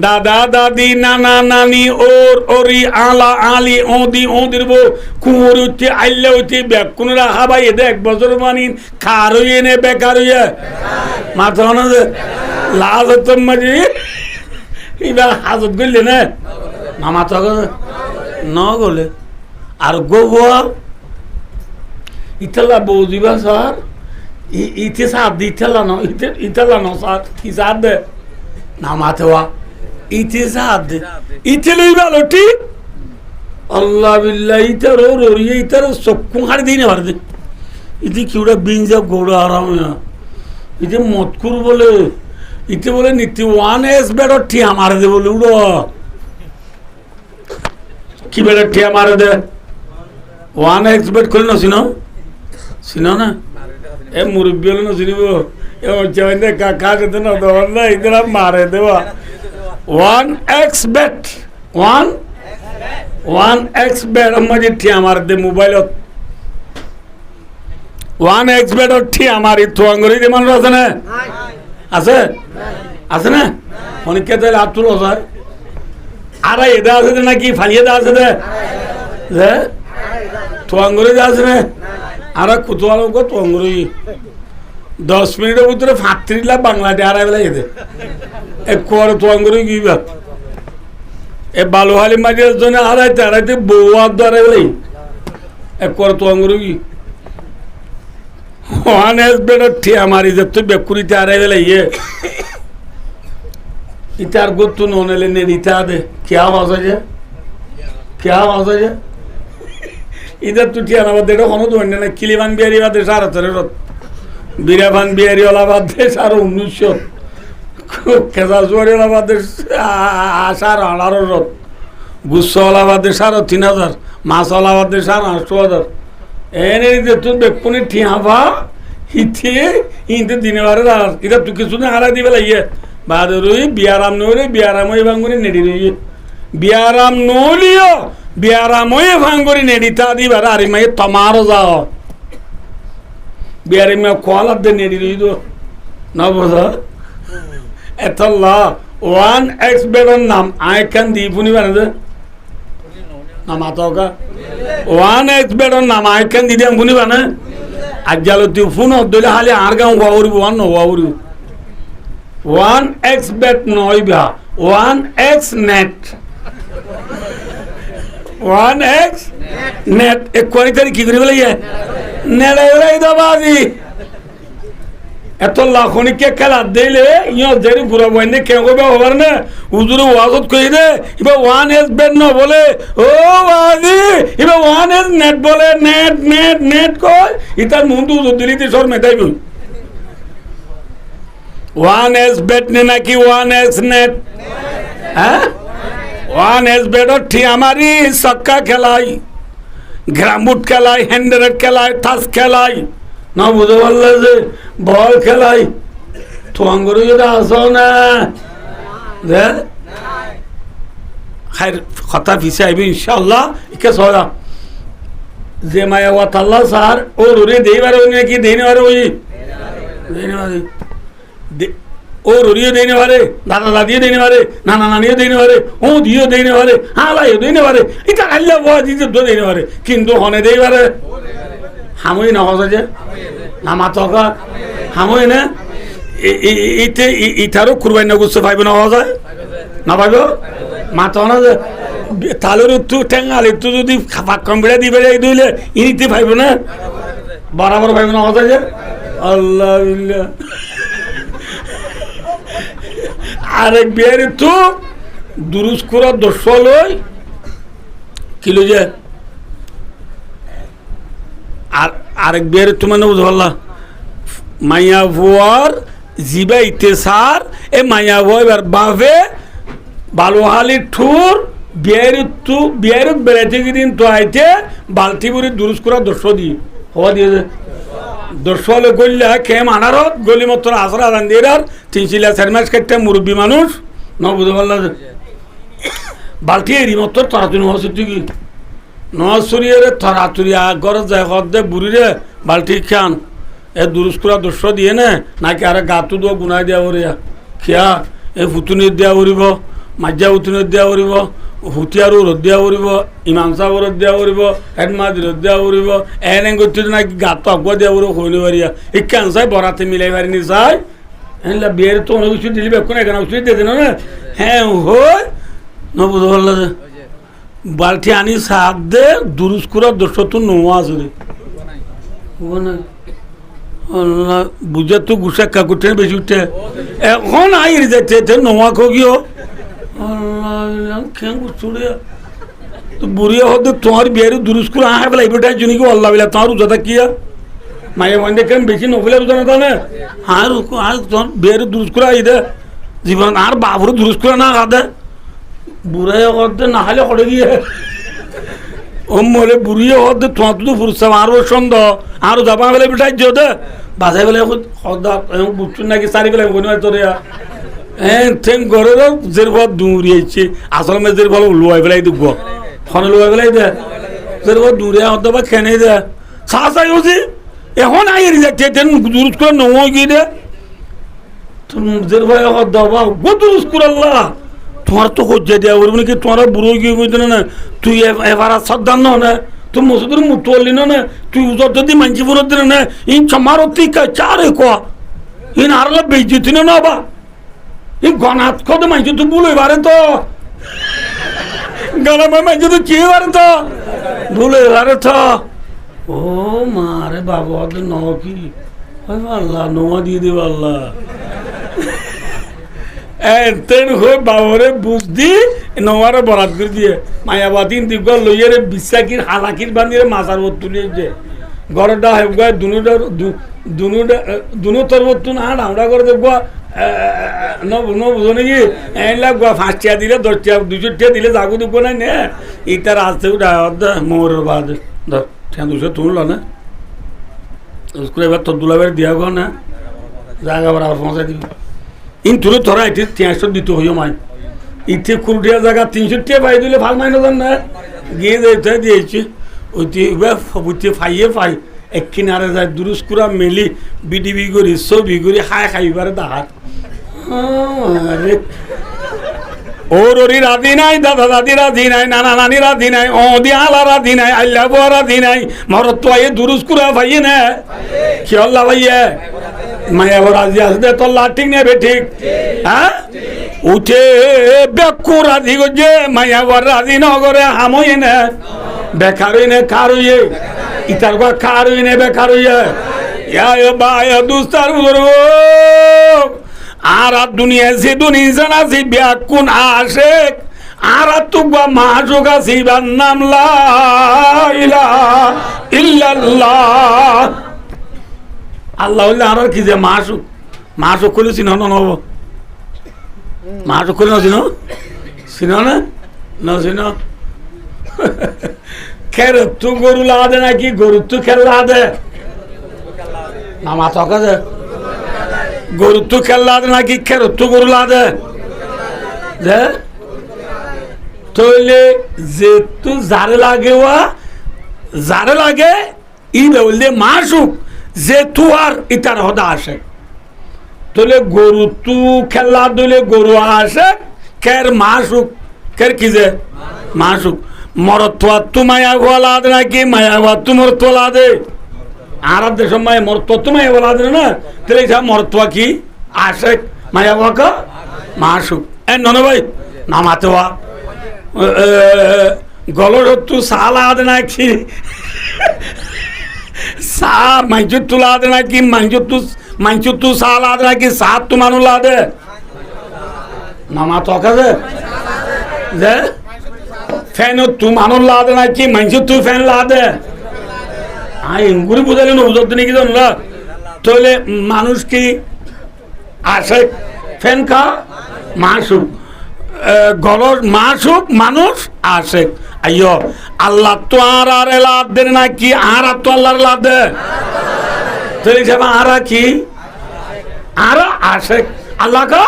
দাদা দাদি নানা নানি ওর ওরি আলা আলি ওদির বউ কুমোর উঠছে আইলে উঠছে ব্যাকুনরা হাবাই এদের 1 বছর মানি খার হইয়ে নে বেকার হইয়ে মাথা না যে লাজ হতো মাঝে এবার হাজত করলে না মাথা ন গলে আর গোয়া ইতালা বউ দিবা স্যার ইতে সাথ দি ইতালা ন স্যার কি সাথ দে না মাথা ইতে সাথ দে ইতে লইবা লটি আল্লাহ বিল্লাহ ইতার ওরিয়ে ইতার চক্ষু হাড়ি দিই না ভার দে ইতে কিউটা বিঞ্জা গোড়া আরাম ইতে মতকুর বলে ইতে বলে নীতি 1S বেড় ঠিয়া মারে দে বলে উড়ো কি বেড়ে ঠিয়া মারে দে 1X বেড খুলে না চিনো না এ মুরব্বী হলে না চিনিব এ কাকা যেতে না দেওয়ার না ইদারা মারে দেওয়া 1X বেড 1X বেড মাঝে ঠিয়া মারে দে মোবাইলত 1X বেডত ঠিয়া মারি থোয়াঙ্গরি যে মানুষ আছে না আছে না অনেকে তাহলে হাত তুলো স্যার আর এদা আছে নাকি ফালিয়ে দা আছে দে তোয়াঙ্গুরি যাস রে আর কুতুয়ালো কো তোয়াঙ্গুরি 10 মিনিটের ভিতরে 35 লাখ বাংলাতে আড়াই বেলা যেতে এক কোয়ার তোয়াঙ্গুরি কি বাত এ বালুহালি মাঝের জন্য আড়াইতে বউয়ার দ্বারা বেলাই এক কোয়ার তোয়াঙ্গুরি কি 1S বেড় ঠিয়া মারি যে তুই বেকুরিতে আড়াই বেলা ইতার গুত্তু ননেলে নে ইতা দে क्या आवाज है इधर तू ठिया ना बदे तो कौनो तो अन्य ना किलीवान बिहारी वादे सारा तेरे रोत बिराबान बिहारी वाला वादे सारा 1900 कैसा जोड़ी वाला वादे सारा 18 रोत गुस्सा वाला वादे सारा 3000 मास वाला वादे सारा 8000 एने इधर तू बेकुनी ठिया बा इधर दिने वाले रात इधर तू किसने हारा दी वाला ये बाद रोई बियाराम नोरे बियाराम ये बांगुनी नेडी रोई बियाराम नोलियो बियाराम ये बांगुनी नेडी तादी बारा अरे मैं तमारो जाओ बियारे में कॉल अब दे नेडी रोई तो ना बोला एतल्ला 1X बेडन नाम आइकन दीपुनी बने दे नाम आता होगा 1X बेडन नाम आइकन दी दे अंगुनी बने अज्जालो तीफुन होते हाले आर्गा वावरी वन वावरी 1X bet noiba 1X net 1x net এক কোয়ারিটারি কি করে বলে নেড়ে ওরাই দাবাজি এত লাখনিকে খেলা দিলে ইয় যেরি ঘুরা বইনে কেউ কবে হবার না উজুরে ওয়াজত কই দে ইবা 1s বেড ন বলে ও বাজি ইবা 1s নেট বলে নেট নেট নেট কই ইতার মুন্ডু উজুর দিলিতে সর মেটাই বল 1s বেড নে নাকি 1s নেট হ্যাঁ 1s বেড ঠিক আমারই সক্কা খেলাই গ্রামবুট খেলাই হ্যান্ডেলেট খেলাই টাস খেলাই না বুঝতে পারলে যে বল খেলাই তোমার যদি আসো না কথা পিছে আইবি ইনশাল্লাহ ইকে সরা যে মায়া ওয়াতাল্লাহ স্যার ও রুরি দেইবারে ওই নাকি দেইনে পারে ওই দেইনে পারে ও রুরিও দেইনে পারে দাদা দাদিও দেইনে পারে নানা নানিও দেইনে পারে ও দিও দেইনে পারে হালাইও দেইনে পারে এটা আল্লাহ বাবা দিতে দেইনে পারে কিন্তু হনে দেই পারে হামই না হসে যে না মাতকা হামই না ইতে ইটারও কুরবানি না গুছে পাইবে না হসে না পাইব মাত না যে তালের একটু টেঙ্গাল একটু যদি খাপা কম্পিউটার দিবে দিলে ইনিতে পাইব না বরাবর পাইব না হসে যে আল্লাহ আরেক বিয়ের একটু দুরুস করা দর্শ লই কিলো যে আর আরেক বিয়ের একটু মানে বুঝতে পারলা মাইয়া ভুয়ার জিবা ইতেসার এ মাইয়া ভুয়ার বাভে বালুহালি ঠুর বিয়ের বেড়াইতে দিন তো আইতে বালতি করে দুরুস করা দর্শ দি হওয়া দিয়ে দর্শ হলে গল্লা খেম আনারত গলি মতো আসরা আদান দিয়ে আর তিনশিলা চার মাস কেটে মুরব্বী মানুষ ন বুঝতে পারলা বালতি এরি মতো তাড়াতাড়ি হওয়া সত্যি কি নসুরিয়ে তাড়াতাড়ি আগর যায় হদে বুড়িরে বালতি খান এ দুরুস্কুরা দস্য দিয়ে নে নাকি আরে গাতো দো গুনাই দেওয়া করিয়া খিয়া এ ফুতুনি দেওয়া করিব মাজ্জা ফুতুনি দেওয়া করিব হুতিয়ারও রোদ দেওয়া করিব ইমাম সাহেব রোদ দেওয়া করিব হেডমাজ রোদ দেওয়া করিব এনে করতে নাকি গাতো আগুয়া দেওয়া করিব হইনি পারিয়া এই কেন চাই বরাতে মিলাই পারিনি চাই এনলা বিয়ের তো অনেক কিছু দিলি বেক্ষণ এখানে কিছু দিয়ে না হ্যাঁ হই ন বুঝতে পারলা যে বালতি আনি শাক দে দুরুস্কুরা দস্য তো নোয়া আছে রে বুঝে তো গুসা কাকুটে বেশি উঠে এখন আই যাচ্ছে নোয়া খোগিও তো বুড়িয়া হতে তোমার বিয়ের দুরুস্কুর আহ বেলা এবার জন্য কি আল্লাহ বেলা তোমার উজাতা কিয়া মায়ের মধ্যে কেন বেশি নবলে উজানা তাহলে আর তোমার বিয়ের দুরুস্কুরা আই দে জীবন আর বাবুর দুরুস্কুরা না খাদে বুড়াই হতে না হলে করে গিয়ে ও মরে বুড়িয়ে হতে তোমার তো ফুরছে আরো সন্দেহ আরো যাবা বেলা বেটাই যো দে বাজাই বেলা বুঝছুন নাকি চারি বেলা বনি তোরে থেম ঘরের জের ঘর দৌড়িয়েছে আসল মেয়ে জের ভালো লোয়াই বেলাই দিব ফোনে লোয়াই বেলাই দে জের ঘর দৌড়িয়ে হতে বা খেনে দে চা চাই হচ্ছে এখন আই যাচ্ছে দুরুজ করে নয় গিয়ে দে জের ভাই দাবা গো দুরুজ করে আল্লাহ তোমার তো হজ্জা দেওয়া বলবো নাকি তোমার বুড়ো গিয়ে বুঝতে না তুই এবার সাবধান না তুই মসুদের মুখ করলি না তুই উজর যদি মানছি ফুরত দিলে না ইন চমার তুই চারে কোয়া ইন আর বেজতি না বা ই গনাত কত মানছি তুই ভুল এবারে তো গলা মানছি তো কি এবারে তো ভুল এবারে তো ও মারে বাবা ন কি আল্লাহ নোয়া দিয়ে দেব আল্লাহ তেন হয়ে বাবরে বুঝদি নোয়ারে বরাত করে দিয়ে মায়াবাদী দিগ লইয়ারে বিশ্বাকির হালাকির বান্ধিয়ে মাথার মত তুলিয়ে যে ঘরটা হেবগা দুনো তরবত না আমরা করে দেখবো বুঝো নাকি এলা ফাঁসটিয়া দিলে 10টিয়া 200টিয়া দিলে যাগু দেখবো না নে ইটার আসতে মোরের বাদ ধর 200 তুলল না এবার তোর দুলাবের দিয়া গো না জায়গা আবার পৌঁছাই দিবি ইন তুলে ধরা এটি 300 দিতে হইও মাই ইতে কুড়িয়া জায়গা 300 পাই দিলে ভাল মাইন না গিয়ে যেতে দিয়েছি ওইটি সবুতে ফাইয়ে পাই এক কিনারে যায় দুরুস্কুরা মেলি বিডিবি করি ছবি করি খাইবারে দাহার ওর রাধি নাই দাদা দাদি রাধি নাই নানা নানি রাধি নাই দি আলা রাধি নাই আল্লাহ বুয়া রাধি নাই মরত তো আইয়ে দুরুস্কুরা ভাইয়ে না কি আল্লাহ ভাইয়ে মায়া রাজি আসবে তো ঠিক নেবে ঠিক হ্যাঁ উঠে বেকু রাজি গজে মায়া ঘর রাজি নগরে হামই নে বেকার হইনে কার হইয়ে ইতার ঘর কার হইনে বেকার হইয়ে ইয়া দুস্তার বুজুর্গ আর দুনিয়া সে দুনিয়া আছে বেকুন আশেক আর তুগা মাসুক আছে নাম লা ইলাহা ইল্লাল্লাহ আল্লাহ আর কি যে মাসুক করে চিন নব মাসুক করে চিন চিন না চিন খের তু গরু লাদে নাকি গরু তু খেল লাদে না মাথা কাজে গরু তু খেল লাদে নাকি খের তু গরু লাদে যে তৈলে যে তু যারে লাগে যারে লাগে ই বললে মাসুক যে তু আর ইতার হদা আসে তোলে গরু তু খেলা দিলে গরু আসে কের মাসুক কের কি যে মাসুক মরত্বা তু মায়া গোলা দে নাকি মায়া গোয়া তু মরত্বা দে আর দেশ মায়া মরত্বা তু মায়া গোলা দে না তাহলে মরত্বা কি আসে মায়া গোয়া কা মাসুক এ নন ভাই নামাতে হওয়া গলর তু সালা দে নাকি সা মাইজু তুলা দে নাকি মাইজু তু সালা দে নাকি সাত তু মানু লা দে নামা তো কাজে যে ফ্যান তু মানু লা দে নাকি মাইজু তু ফ্যান লা দে ইঙ্গুরি বুঝালে না বুঝতে নাকি জানলা তাহলে মানুষ কি আসে ফ্যান খা মাসুক গলর মাসুক মানুষ আসে আইয়ো আল্লাহ তো আর লাভ দেন নাকি আর তো আল্লাহর লাভ দে আর কি আর আসে আল্লাহ কা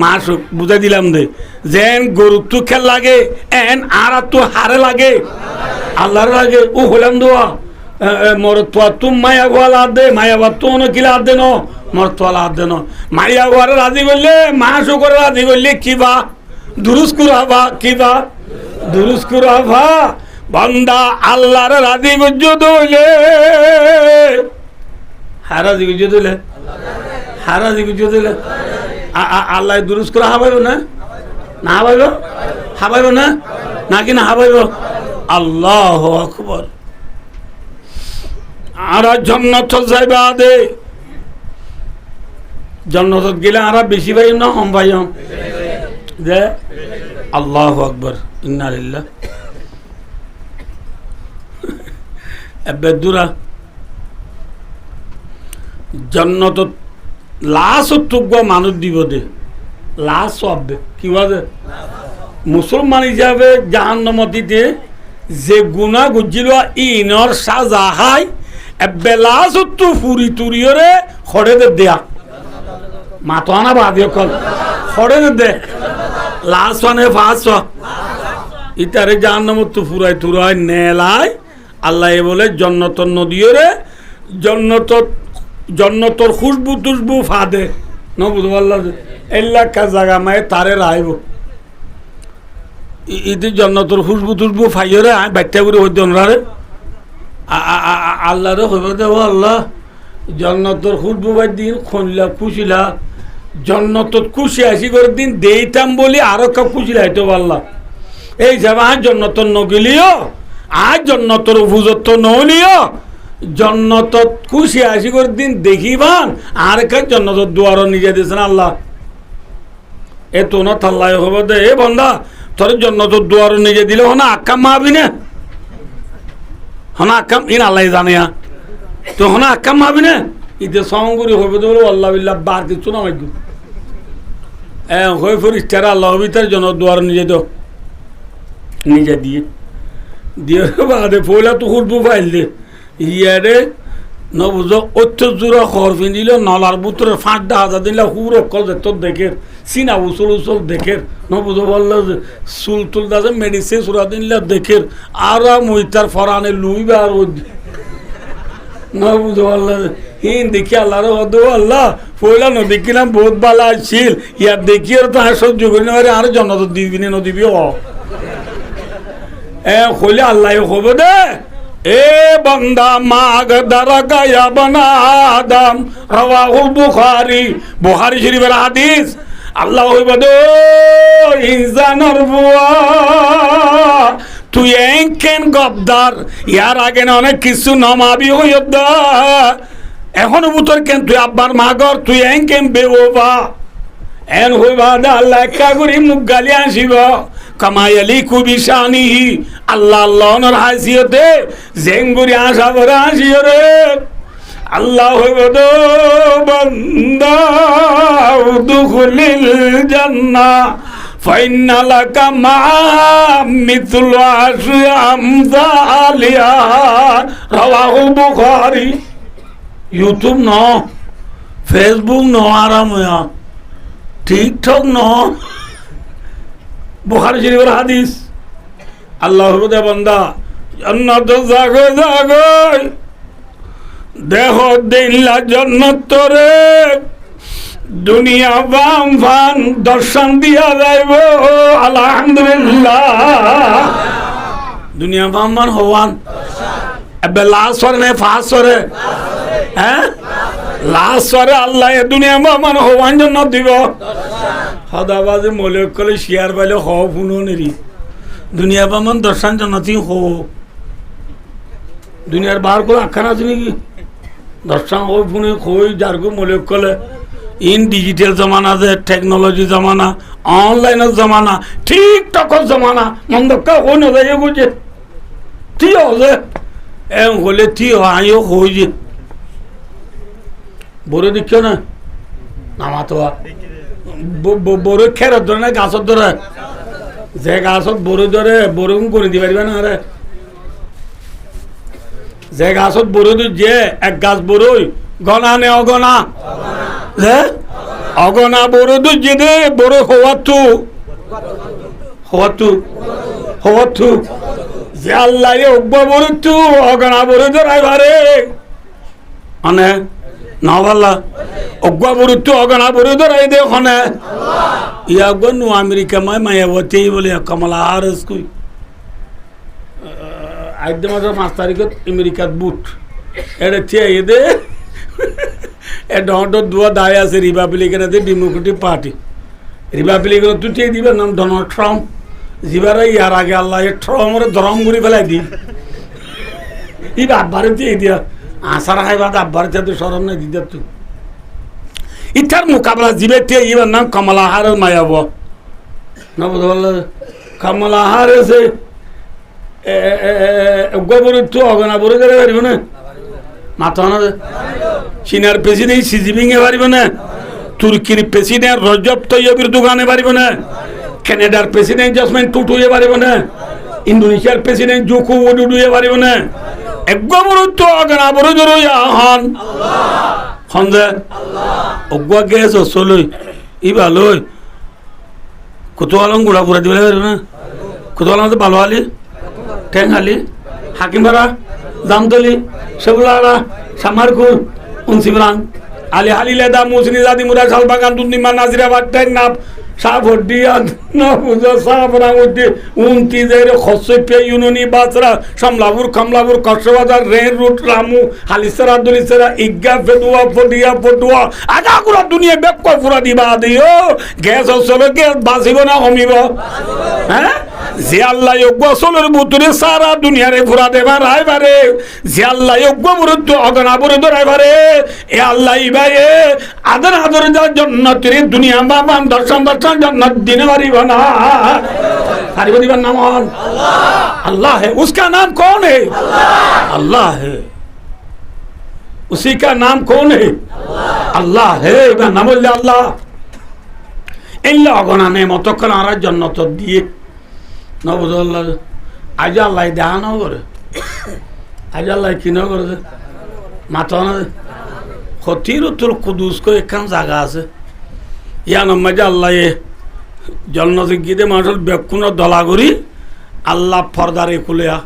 মাসুক বুঝাই দিলাম দে যেন গরু তু খেল লাগে এন আর তো হারে লাগে আল্লাহর লাগে ও হলাম দোয়া মরত্বা তুম মায়া গোয়া লাভ দে মায়া বা তো কি লাভ দে ন মরত্বা লাভ দে ন মায়া গোয়ারে রাজি করলে মাসুক করে রাজি করলে কিবা দুরুস্কুরাবা কিবা দুরুস্কুরাবা বান্দা আল্লাহর রাজি গুজ্জু দইলে হারাজি গুজ্জু দইলে হারাজি গুজ্জু দইলে আল্লাহ দুরুস্কুরা হাবাইব না না হাবাইব না নাকি না হাবাইব আল্লাহু আকবার আর জান্নাত যাইবা দে জান্নাত গেলে আর বেশি পাইম না কম পাইম যে আল্লাহু আকবার ইন্না লিল্লাহ এবেদুরা জান্নাত লাশ তুগা মানুষ দিব দে লাশ হবে কি বলে মুসলমান হিসাবে জাহান্নামতিতে যে গুনাহ গুজিল ইনর সাজা হাই এবে লাশ তু ফুরি তুরিয়রে খড়ে দে দেয়া মাতোয়ানা বাদিও কল খড়ে দে লাশ মানে ফাঁস ইতারে জাহান্নামত তো ফুরাই তুরাই নেলাই আল্লাহ বলে জন্নতর নদীরে জন্নতর খুশবু তুশবু ফাদে ন বুঝবো আল্লাহ এলাকা জায়গা মায়ে তারে রাইব ইতি জন্নতর খুশবু তুশবু ফাইরে বাচ্চা করে হইতে ওনারে আল্লাহরে হইব দেব আল্লাহ জন্নতর খুশবু বাই দিন খনলা খুশিলা জন্নতত খুশি আসি করে দিন দেইতাম বলি আরো কেউ খুশি লাইতো আল্লাহ এই যাবা আজ জন্নতর নগিলিও আজ জন্নতর উপযুক্ত নলিও জন্নতত খুশি আসি করে দিন দেখিবান আর কে জন্নতর দুয়ার নিজে দিয়েছেন আল্লাহ এ তো না থাল্লাই হবো দে এ বন্ধা তোর জন্নতর দুয়ার নিজে দিলে হনা আক্কাম মাবি না হনা আক্কাম ইন আল্লাহ জানে তো হনা আক্কাম মাবি না ইতে সঙ্গুরি হইবে তো বলে আল্লাহ বিল্লাহ বার কিছু না মাইক হয়ে ফির ইস্তারা আল্লাহ ভিতর জন দুয়ার নিজে তো নিজে দিয়ে বাদে পয়লা তো খুঁজবো ফাইল দে ইয়ারে নবুজ অত্যজোড়া খর ফিনিল নলার বুতরে 5,000 দিলে হুর অকল যে তোর দেখে সিনা উসল দেখে নবুজ বলল চুল তুল দাসে মেডিসিন সুরা দিনলে দেখে আর মইতার ফরানে লুইবে আর নবুজ বলল হিন দেখি আল্লাহর হদ আল্লাহ পয়লা নদী কিলাম বহুত বালা ছিল ইয়ার দেখি আর তো আর সহ্য করি না আর জন্নত দিবি না নদীবি হইলে আল্লাহ হবো দে এ বন্দা মাগ দারা গায়া বানা আদম রাওয়াহুল বুখারী শরীফের হাদিস আল্লাহ হইব দো ইনসানর বুয়া তুই কেন গবদার ইয়ার আগে না অনেক কিছু নমাবি হইদ এখনো বুতর কেন তুই আব্বার মাগর তুই কেন বেওবা এন হইবা দা আল্লাহ একা করি মুখ গালি আসিব কামায়ালি কুবিশানিহি আল্লাহ আল্লাহর হাসিয়তে জেঙ্গুরি আসা ভরে আসিও রে আল্লাহ হইব দো বান্দা উদখুলিল জান্নাহ ফাইন্না লাকা মা মিথলু আশরি আমসালিহা রাওয়াহুল বুখারী ইউটিউব ন ফেসবুক ন আরাম হইয়া টিকটক ন বুখারী শরীফের হাদিস আল্লাহ হইব দে বান্দা জান্নাত জাগো জাগো দেহ দিল্লা জন্নত তোরে দুনিয়া বাম ফান দর্শন দিয়া যাইব আলহামদুলিল্লাহ দুনিয়া বাম ফান হওয়ান এবে লাস্ট সরে না ফার্স্ট সরে হ্যাঁ লাস্ট সরে আল্লাহ দুনিয়া বাম ফান হওয়ান জন্য দিব সদাবাজে মলিক কলে শেয়ার পাইলে হ শুনো নেরি দুনিয়া বাম ফান দর্শন জন্য তুই হো দুনিয়ার বার করে আখ্যান আছে নাকি দর্শন হই ফোনে হই যারগো মলিক কলে ইন ডিজিটাল জমানা যে টেকনোলজি জমানা অনলাইনের জমানা টিকটকের জমানা মন্দকা হই না যায় বুঝে কি হবে এ হলে কি আইও হই যে বড় দেখিও না নামাতো বড় খের ধরে না গাছত ধরে যে গাছত বড় ধরে বড় করে দিতে পারবে না রে যে গাছত বড় যে এক গাছ বড়ই গনা নে অগনা অগনা বড় যে দে বড় হওয়াতু হওয়াতু হওয়াতু যে আল্লাহ অব্বা বড় তু অগনা বড় ধরাই বারে মানে না ভাল্লা অগ্বা বড় তু অগনা বড় ধরাই দে ওখানে ইয়া গনু আমেরিকা মায়াবতী বলে কমলা হারিস কই আইডে মাসের 5 তারিখত আমেরিকাত বুট এটা চেয়ে দে এটা দুয়া দায় আছে রিপাবলিকের ডেমোক্রেটিক পার্টি রিপাবলিকের তুই চেয়ে দিবে নাম ডোনাল্ড ট্রাম্প যাবার ইয়ার আগে আল্লাহ ট্রাম্পের ধরম করে ফেলাই দি ই আব্বারে চেয়ে দিয়া আসার হাইবাদ আব্বার চেয়ে সরম নাই দিতে তুই ইটার মোকাবেলা জিবে চেয়ে ইবার নাম কমলা হারেস মায়াব না বুঝতে পারল কমলা হারেসে গোবর তো অগনা বড় করে পারিব না মাথা না চীনার প্রেসিডেন্ট সি জিনপিং এ পারিব না তুর্কির প্রেসিডেন্ট রজব তৈয়বের দোকানে পারিব না কানাডার প্রেসিডেন্ট জাসমিন টুটু এ পারিব না ইন্দোনেশিয়ার প্রেসিডেন্ট জোকো ওডুডু এ পারিব না এক গোবর তো অগনা বড় জোর হন হন্দে অগুয়া গেছ চলই ই ভালোই কত আলম গুড়া পুরা দিবে পারিব না কত আলম তো ভালো আলি টেঙ্গালি হাকিমপাড়া জামতলি সেগুলা সামারকুল উনসিমরান আলি হালিলেদা মুসনি জাদি মুরা শালবাগান দুনিমা নাজিরাবাদ টেঙ্গাপ সাবডিয়া নবুজা সাবরামুদ্দি 29 খসপে ইউনুনি বাসরা সামলাপুর খামলাপুর কক্সবাজার রেল রুট রামু হালিসরা দুলিসরা ইগা ফেদুয়া ফডিয়া ফটুয়া আগাগুলা দুনিয়া বেক পুরা দিবা দিও গ্যাস চলে গ্যাস বাঁচিব না কমিব হ্যাঁ যে আল্লাহ গোসলের বুতুরে সারা দুনিয়ারে পুরা দেবা রাইবারে যে আল্লাহ গোবরুদ্ধ অগনা বরে ধরাইবারে এ আল্লাহ ইবায়ে আদর আদর যা জান্নাতের দুনিয়া বাবা দর্শন দর্শন জান্নাত দিনে পারিব না পারিব দিবার নাম আল্লাহ अल्लाह है उसका नाम कौन है अल्लाह है उसी का नाम कौन है अल्लाह है नाम अल्लाह इल्ला अगना ने मतकन आरा जन्नत दिए ना बुझल आज अल्लाह देहा ना करे आज अल्लाह कि ना करे माता ना खतीरुल कुदुस को एक জায়গা আছে ইয়া নামাজে আল্লাহ জন্নতে গিয়ে মানুষের বেকুন দলাগরি আল্লাহ ফরদারে খুলিয়া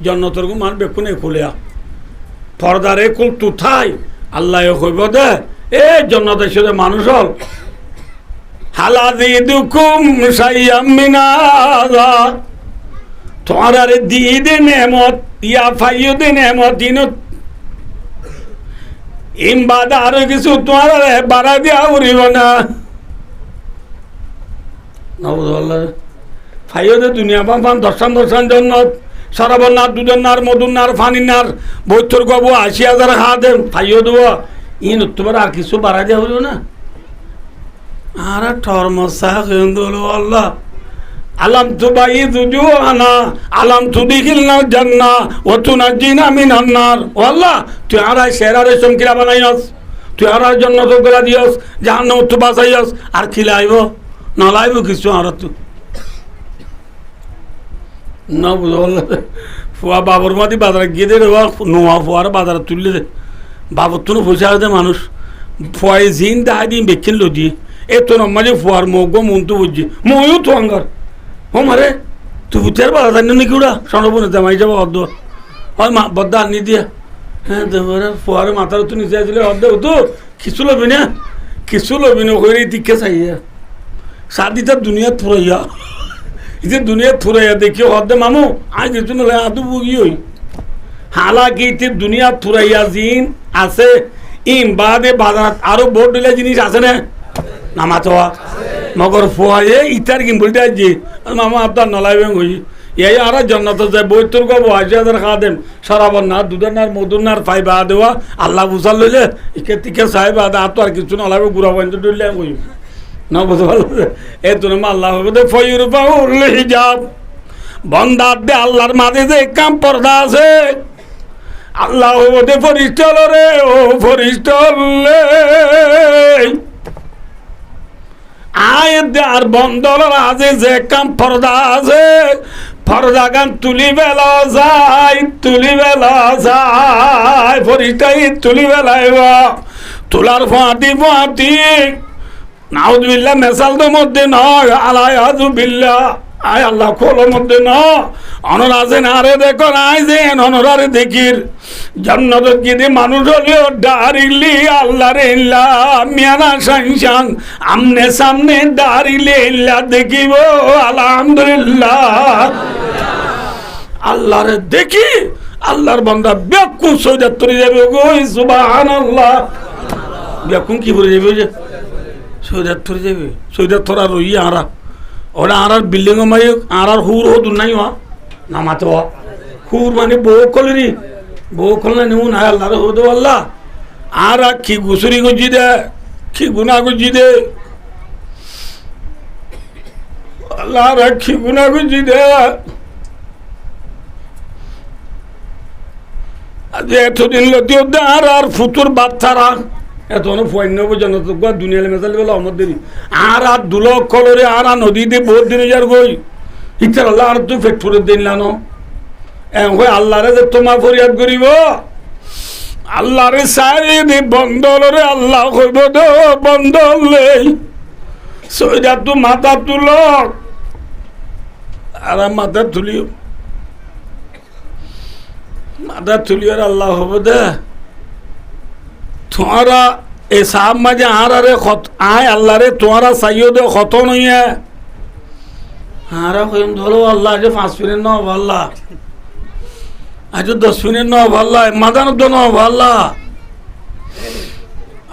জন্নতর গু মান বেকুনে খুলিয়া ফরদারে কুল তুথাই আল্লাহ কইব দে এ জন্নতে শুধু মানুষ হল হালাদিদুকুম শাইয়াম মিনাযা তোমার আরে দিদে নেমত ইয়া ফাইয়ুদে নেমত দিনত ইমবাদা আর কিছু তোমার বাড়া দিয়া উড়িব না নবুল্লাহ ফাইয়দে দুনিয়া পান দর্শন জন্য সরাবন্নার দুজন্নার মধুন্নার ফানিনার বৈতর গবু ৮০,০০০ খাওয়া দেন ফাইয় দেব ইন তোমার আর কিছু বাড়া দেওয়া হলো না আর ঠরমসা কেন্দ্র আল্লাহ আলাম তুবাই দুজু আনা আলাম তুদিখিল না জান্না ও তুনাজ্জিনা মিনান নার ও আল্লাহ তুই আরাই শেরারে চমকিরা বানাইস তুই আরার জন্য তো গলা দিয়স জাহান্নাম তো বাঁচাইস আর খিলাইব নলাইব কিছু আর তুই না বুঝল ফুয়া বাবর মাদি বাজারে গিয়ে দে নোয়া ফুয়ার বাজারে তুললে দে বাবর তো পয়সা দে মানুষ ফুয়াই জিন দাহাই দিন বেকিন লো দিয়ে এ তো নম্মাজে ফুয়ার মোগ মন তো বুঝছি ময়ও তো আঙ্গার ও মারে তুই বুঝতে বাধা জানি নাকি ওরা সনবনে জামাই যাবো অর্ধ হয় মা বদ্দা আনি দিয়া হ্যাঁ দেবরে ফুয়ারে মাথার তো নিচে আসলে অর্ধ তো কিছু লবি না করে দিকে চাইয়া শাদিটা দুনিয়া থুরাইয়া যে দুনিয়া থুরাইয়া দেখি অর্ধে মামু আজ কিছু নলে আদু বুগি হই হালাকি দুনিয়া থুরাইয়া জিন আছে ইম বাদে বাজার আরো বোর্ড দিলে জিনিস আছে না নামাতোয়া মগর ফুয়ায়ে ইটার কিন বলতে আছি মামা আপনার নলাইবেন হই এই আর জন্নত যায় বৈতর গো ৮০,০০০ খাওয়া দেন সরাবন্নার দুধনার মধুনার ফাইবা দেওয়া আল্লাহ বুঝাল লইলে ইকে তিকে সাহেব আদা আর তো আর কিছু নলাইবে গুড়া পর্যন্ত ডুললে কই না বুঝতে পারল এই তো আল্লাহ হবে ফয়ুর বাউল হিজাব বন্দার দে আল্লাহর মাঝে যে কাম পর্দা আছে আল্লাহ হবে ফরিস্টল রে ও ফরিস্টল আয় আর বন্দর আছে যে কাম পর্দা আছে পর্দা গান তুলি বেলা যায় ফরিস্টাই তুলি বেলায় তোলার ফাঁটি নাউজুবিল্লাহ মেসাল তো মধ্যে নয় আলাইয়াজুবিল্লাহ আয় আল্লাহ খোলো মধ্যে ন অনর আছে না রে দেখো নাই যে অনরারে দেখির জন্নত গিয়ে মানুষ হলেও দাঁড়িলি আল্লাহ রে মিয়ানা সাংসাং আমনে সামনে দাঁড়িলে ইল্লা দেখিব আলহামদুলিল্লাহ আল্লাহ রে দেখি আল্লাহর বান্দা বেকুন সৈদাত তরে যাবে গো সুবহানাল্লাহ বেকুন কি বলে যাবে যে সৈদাত তরে যাবে সৈদাত তোরা রই আরা ওরা আর বিল্ডিং মাই আর হুর হো দুনাই হওয়া নামাতে হওয়া হুর মানে বউ কলেনি বউ কলনে নেমু না আল্লাহ হো দো আল্লাহ আর কি গুসুরি গুজি দে কি গুনা গুজি দে আল্লাহ আর কি গুনা গুজি দে আজ এতদিন লতিও দে আর ফুতুর বাচ্চারা এত পয়ন্য পর্যন্ত দুনিয়ালে মেজাল বলে আমাদের আর দুল কলরে আর নদীতে বহুত দিন যার গই ইচ্ছার আল্লাহ আর তুই ফেটফুরে দিন লানো আল্লাহরে যে তোমার ফরিয়াদ করিব আল্লাহরে সারি দি বন্দরে আল্লাহ কইব দো বন্দলে সইদা তু মাথা তুল আর মাথা তুলিও আর আল্লাহ হব দে তোমারা এ সাহাব মাঝে আরে আয় আল্লাহ রে তোমারা চাইও দে কত নইয়া আরা কইম ধরো আল্লাহ আজ 5 মিনিট ন আল্লাহ আজ 10 মিনিট ন আল্লাহ মাদান তো ন আল্লাহ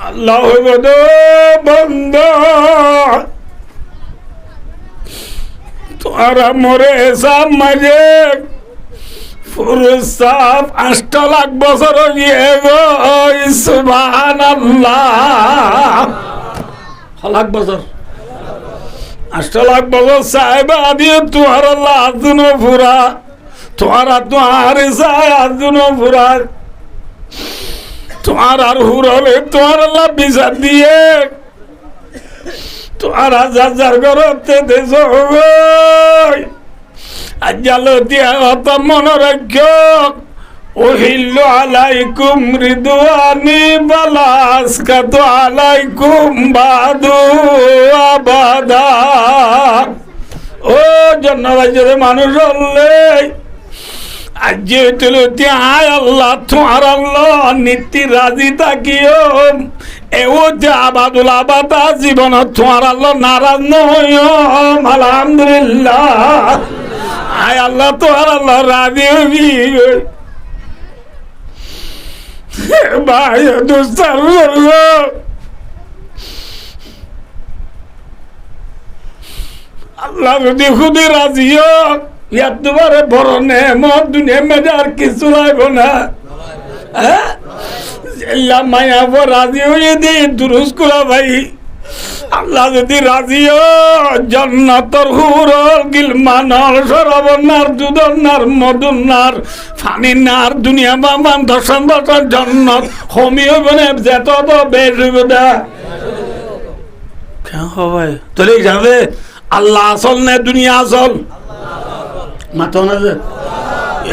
আল্লাহ হইব দে বন্ধ তোমারা মরে সাহাব মাঝে পুরুষাব 8 লাখ বছর গিয়ে গো সুবহানাল্লাহ লাখ বছর 8 লাখ বছর সাহেব আদি তোমার আল্লাহ আজুনো পুরা তোমার তোমার সাহেব আজুনো পুরা তোমার আর হুরলে তোমার আল্লাহ বিচার দিয়ে তোমার হাজার করতে দেশ আজ্জালো দিয়া অত মনোরক্ষক ওহিল্লু আলাইকুম রিদওয়ানি বালাসকাতু আলাইকুম বাদু আবাদা ও জন্নরাজ্যের মানুষ হলে আজ তুলতি আয় আল্লাহ তোমার আল্লাহ নীতি রাজি থাকিও এও যে আবাদুল আবাদা জীবন তোমার আল্লাহ নারাজ নয় আলহামদুলিল্লাহ আয় আল্লাহ তোমার আল্লাহ রাজি হবি ভাই দুস্তার আল্লাহ যদি খুদি রাজি হোক ইয়ার তোমার বড় নেমত দুনিয়া মেজে আর কিছু লাগবে না। হ্যাঁ মায়া রাজি হয়ে দে দুরুস করা ভাই। আল্লাহ যদি রাজি জান্নাতর হুরল গিলমানর সরবনার দুদনার মদুনার ফানিনার দুনিয়া বামান দর্শন দর্শন জান্নাত হমি হইবে না যেত তো বেশ হইবে না। কেন হবে তোলে যাবে আল্লাহ আসল না দুনিয়া আসল মাথা না যে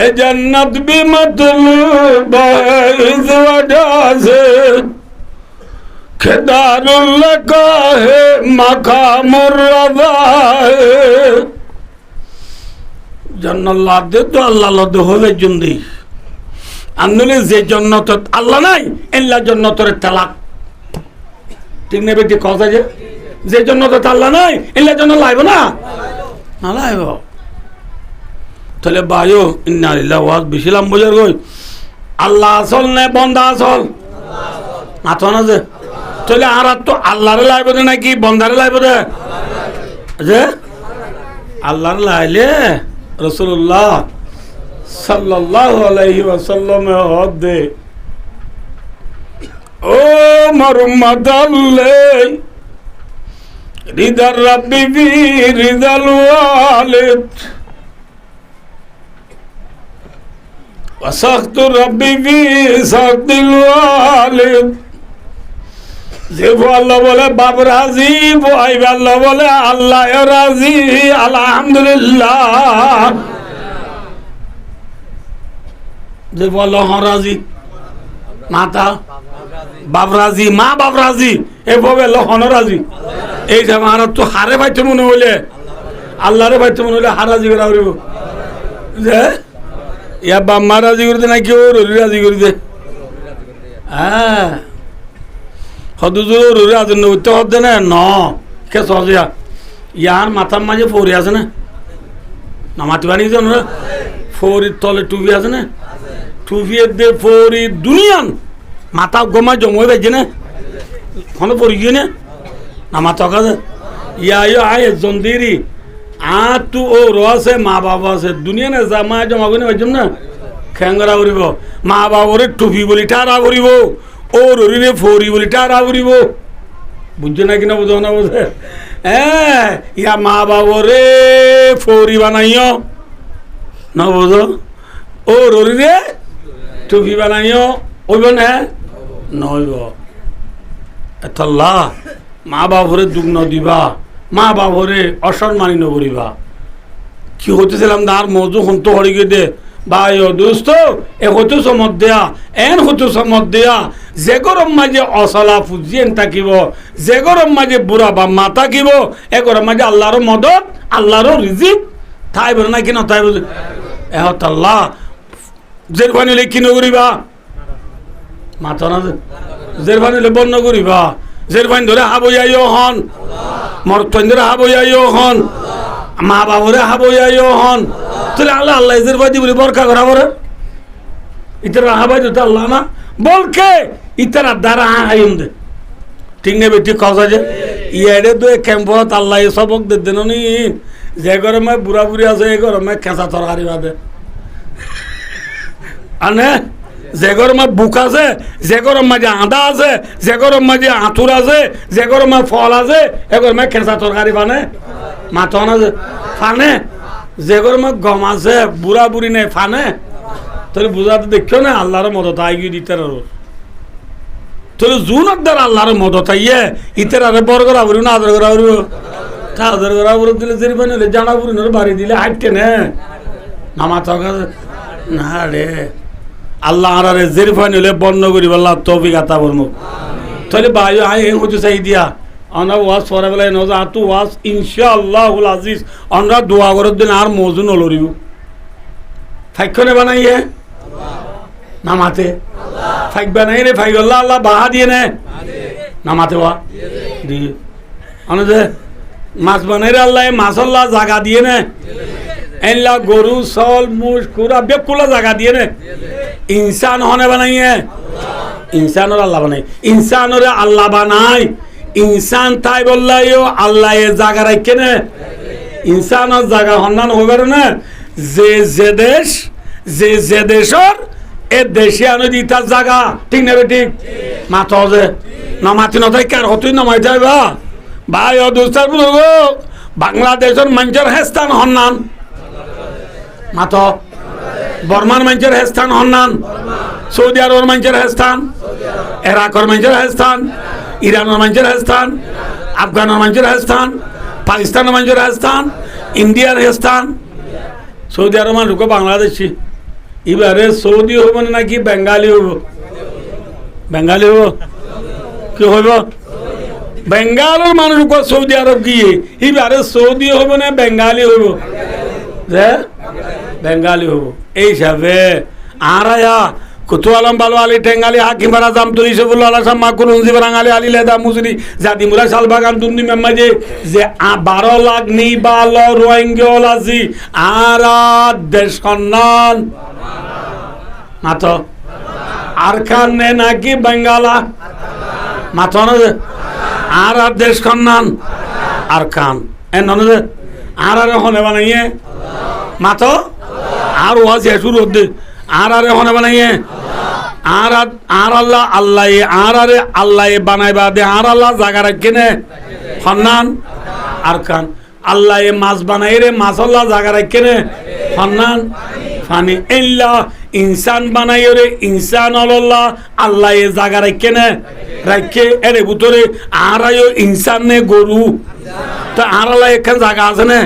এ জান্নাত বি মতলুব ইজ ওয়াজাছে খেদারুল্লাহ কাহে মাকামুর রাজা জান্নাল্লাহ দে তো আল্লাহ লদ হলে জুন্দি আন্দোলে যে জান্নাত আল্লাহ নাই এল্লা জান্নাতের তালাক ঠিক নেবে ঠিক কথা যে জান্নাত আল্লাহ নাই এল্লা জান্নাত লাইব না না লাইব তাহলে বায়ো ইন্না লিল্লাহি ওয়া বিশিলাম বুঝার কই আল্লাহ আসল না বন্দা আসল মাথা না যে তাহলে আর তো আল্লাহরে লাইব নাকি বন্দারে লাইব যে আল্লাহরে লাইলে রাসূলুল্লাহ সাল্লাল্লাহু আলাইহি ওয়াসাল্লাম হদে ও মারুমাদাল্লে রিদার রাব্বি বি রিদাল ওয়ালিদ ওয়া সাখতু রাব্বি বি সাখতিল ওয়ালিদ। যে আল্লাহ বলে বাপ রাজি ভাই আল্লাহ বলে আল্লাহ রাজি আলহামদুলিল্লাহ। যে বলো হ রাজি মাতা বাপ রাজি মা বাপ রাজি এভাবে লহন রাজি এই যে আমার তো হারে পাইতে মনে হইলে আল্লাহরে পাইতে মনে হইলে হারাজি করা হইব যে ইয়া বাপ মা রাজি করে দে নাকি ও রাজি করে দে। হ্যাঁ হদুজুর রাজন উঠতে হতে না ন কে সজিয়া ইয়ার মাথার মাঝে ফৌরি আছে না না মাটি বানিয়ে যান ফৌরির তলে টুপি আছে না টুপি দে ফৌরি দুনিয়ান মাথা গোমা জমে বেজে না কোনো পড়ি গিয়ে না মাথা কাছে ইয়া আয় জন্দিরি আ তু ও রসে মা বাবা আছে দুনিয়া না জামা জমা করে বেজম না খেঙ্গরা করিব মা বাবরে টুপি বলি টারা করিব ও ররিরে ফৌরি বলি টারা করিব বুঝছো না কিনা বুঝো না বোঝে হ্যাঁ ইয়া মা বাবরে ফৌরি বানাইও না বুঝো ও ররিরে টুপি বানাইও ওইব না নইব এতলা মা বাবরে দুগ্ন দিবা মা বাবরে অসম্মানী নকরিবা কি হতেছিলাম তার মজু হন্তু হরিগে দে ভাই ও দোস্ত এ হতো সমত দেয়া এন হতো সমত দেয়া যে গরম মাঝে অসলা ফুজিয়েন থাকিব যে গরম মাঝে বুড়া বা মা থাকিব এ গরম মাঝে আল্লাহর মদত আল্লাহর রিজিক তাই বলে না কি না তাই বলে এহত আল্লাহ জেরবানি হলে কি নকরিবা মাথা না জেরবানি হলে বন্ধ করিবা জেরবানি ধরে হাবইয়াইও হন মরতন ধরে হাবইয়াইও হন মা বাবরে হাবইয়াইও হন তাহলে আল্লাহ আল্লাহ জেরবাদি বলে বরকা করা বলে ইতারা হাবাই তো আল্লাহ না বলকে ইতারা দ্বারা হাইম দে ঠিক নেবে ঠিক কথা যে ইয়ারে তো ক্যাম্পত আল্লাহ সবক দে দেন নি যে গরমে বুড়া বুড়ি আছে এই গরমে খেঁচা তরকারি বাদে আনে যে গরমে বুক আছে যে গরম মাঝে আদা আছে যে গরম মাঝে আঁতুর আছে যে গরমে ফল আছে এ গরমে খেঁচা তরকারি বানে মাথন আছে ফানে যে গরমে গম আছে বুড়া বুড়ি নেই ফানে তাহলে বুঝাতে দেখছো না আল্লাহর মদত আইগি দিতের তাহলে জুনের দ্বারা আল্লাহর মদত আইয়ে ইতের আরে বর করা বলি না আদর করা বলবো তা আদর করা বলে দিলে জেরিবানি হলে জানা বুড়ি বাড়ি দিলে হাঁটতে নে নামা থাকা না রে আল্লাহ আরে জেরিবানি হলে বন্ধ করি আল্লাহ তৌফিক আতা বলবো তাহলে ভাই আই হচ্ছে চাই দিয়া আমরা ওয়াজ পরে বেলায় নজা আতু ওয়াজ ইনশাআল্লাহুল আজিজ আমরা দোয়া করার দিন আর মজু নলরিব ফাইক্ষণে বানাইয়ে নামাতে ফাইক বানাই রে ফাইক আল্লাহ আল্লাহ বাহা দিয়ে নে নামাতে বা দিয়ে যে মাছ বানাই রে আল্লাহ মাছ আল্লাহ জাগা দিয়ে নে এল্লা গরু সল মুস কুরা বেকুলা জাগা দিয়ে নে ইনসান হনে বানাইয়ে ইনসানর আল্লাহ বানাই ইনসানর আল্লাহ বানাই ইনসান তাই বললাইও আল্লাহ এ জাগা রাখে নে ইনসানের জায়গা সন্ধান হইবার না যে দেশর এ দেশে আনো দি তার জায়গা ঠিক নেবে ঠিক মাথা যে নমাতি নথাই কার হতুই নমাই যাইবা ভাই ও দোস্তার বুঝব বাংলাদেশের মানুষের হেস্তান সন্ধান মাথা বর্মার মানুষের হেস্তান সন্ধান সৌদি আরবের মানুষের হেস্তান ইরাকের মানুষের হেস্তান ইরানের মানুষের হেস্তান আফগানের মানুষের হেস্তান পাকিস্তানের মানুষের হেস্তান ইন্ডিয়ার হেস্তান সৌদি আরব মানুষ বাংলাদেশি এবারে সৌদি হব নাকি বেঙ্গালি হব বেঙ্গালি হব কি হইব বেঙ্গালের মানুষ সৌদি আরব গিয়ে এবারে সৌদি হব না বেঙ্গালি হব যে বেঙ্গালি হব এই হিসাবে আর কুতু আলম বালু আলী টেঙ্গালি হাকিমারা জাম তুলি সবুল আল্লাহ সাম্মা কুলুন জিবরাঙ্গালি আলী লেদা মুসরি জাতি মুলা শালবাগান দুর্নি মেম্মাজে যে 12 লাখ নেই বালো রোহিঙ্গা লাজি আর দেশ কন্যান মাতো আর খান নে নাকি বেঙ্গালা মাতো না আর দেশ কন্যান আর খান এ নন আর হনে বানাইয়ে মাতো আর ওয়াজ শুরু হতে আর হনে বানাইয়ে আর আল্লাহ আল্লাহ আল্লাহ বানাইবা দে আর আল্লাহ জায়গা রাখি নে সন্ধান আর খান আল্লাহ মাছ বানাই রে মাছ আল্লাহ জায়গা রাখি নে সন্ধান ফানি ইল্লা ইনসান বানাই রে ইনসান আল্লাহ আল্লাহ জায়গা রাখি নে রাখে এর ভিতরে আর ইনসান নে গরু তো আর আল্লাহ এখান জায়গা আছে না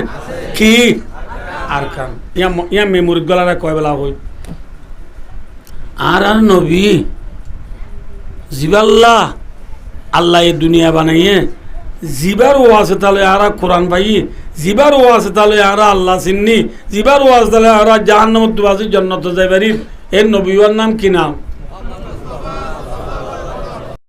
কি আর খান ইয়া মেমোরি গলারা কয় বেলা হই আর নবী জিবাল্লাহ আল্লাহ এই দুনিয়া বানাইয়ে জিবার ও আছে তাহলে আর কোরআন পাই জিবার ও আছে তাহলে আর আল্লাহ চিন্নি জিবার ও আছে তাহলে আর জাহান্নামত আছে জান্নাত যাইবারি এর নবীর নাম কি নাম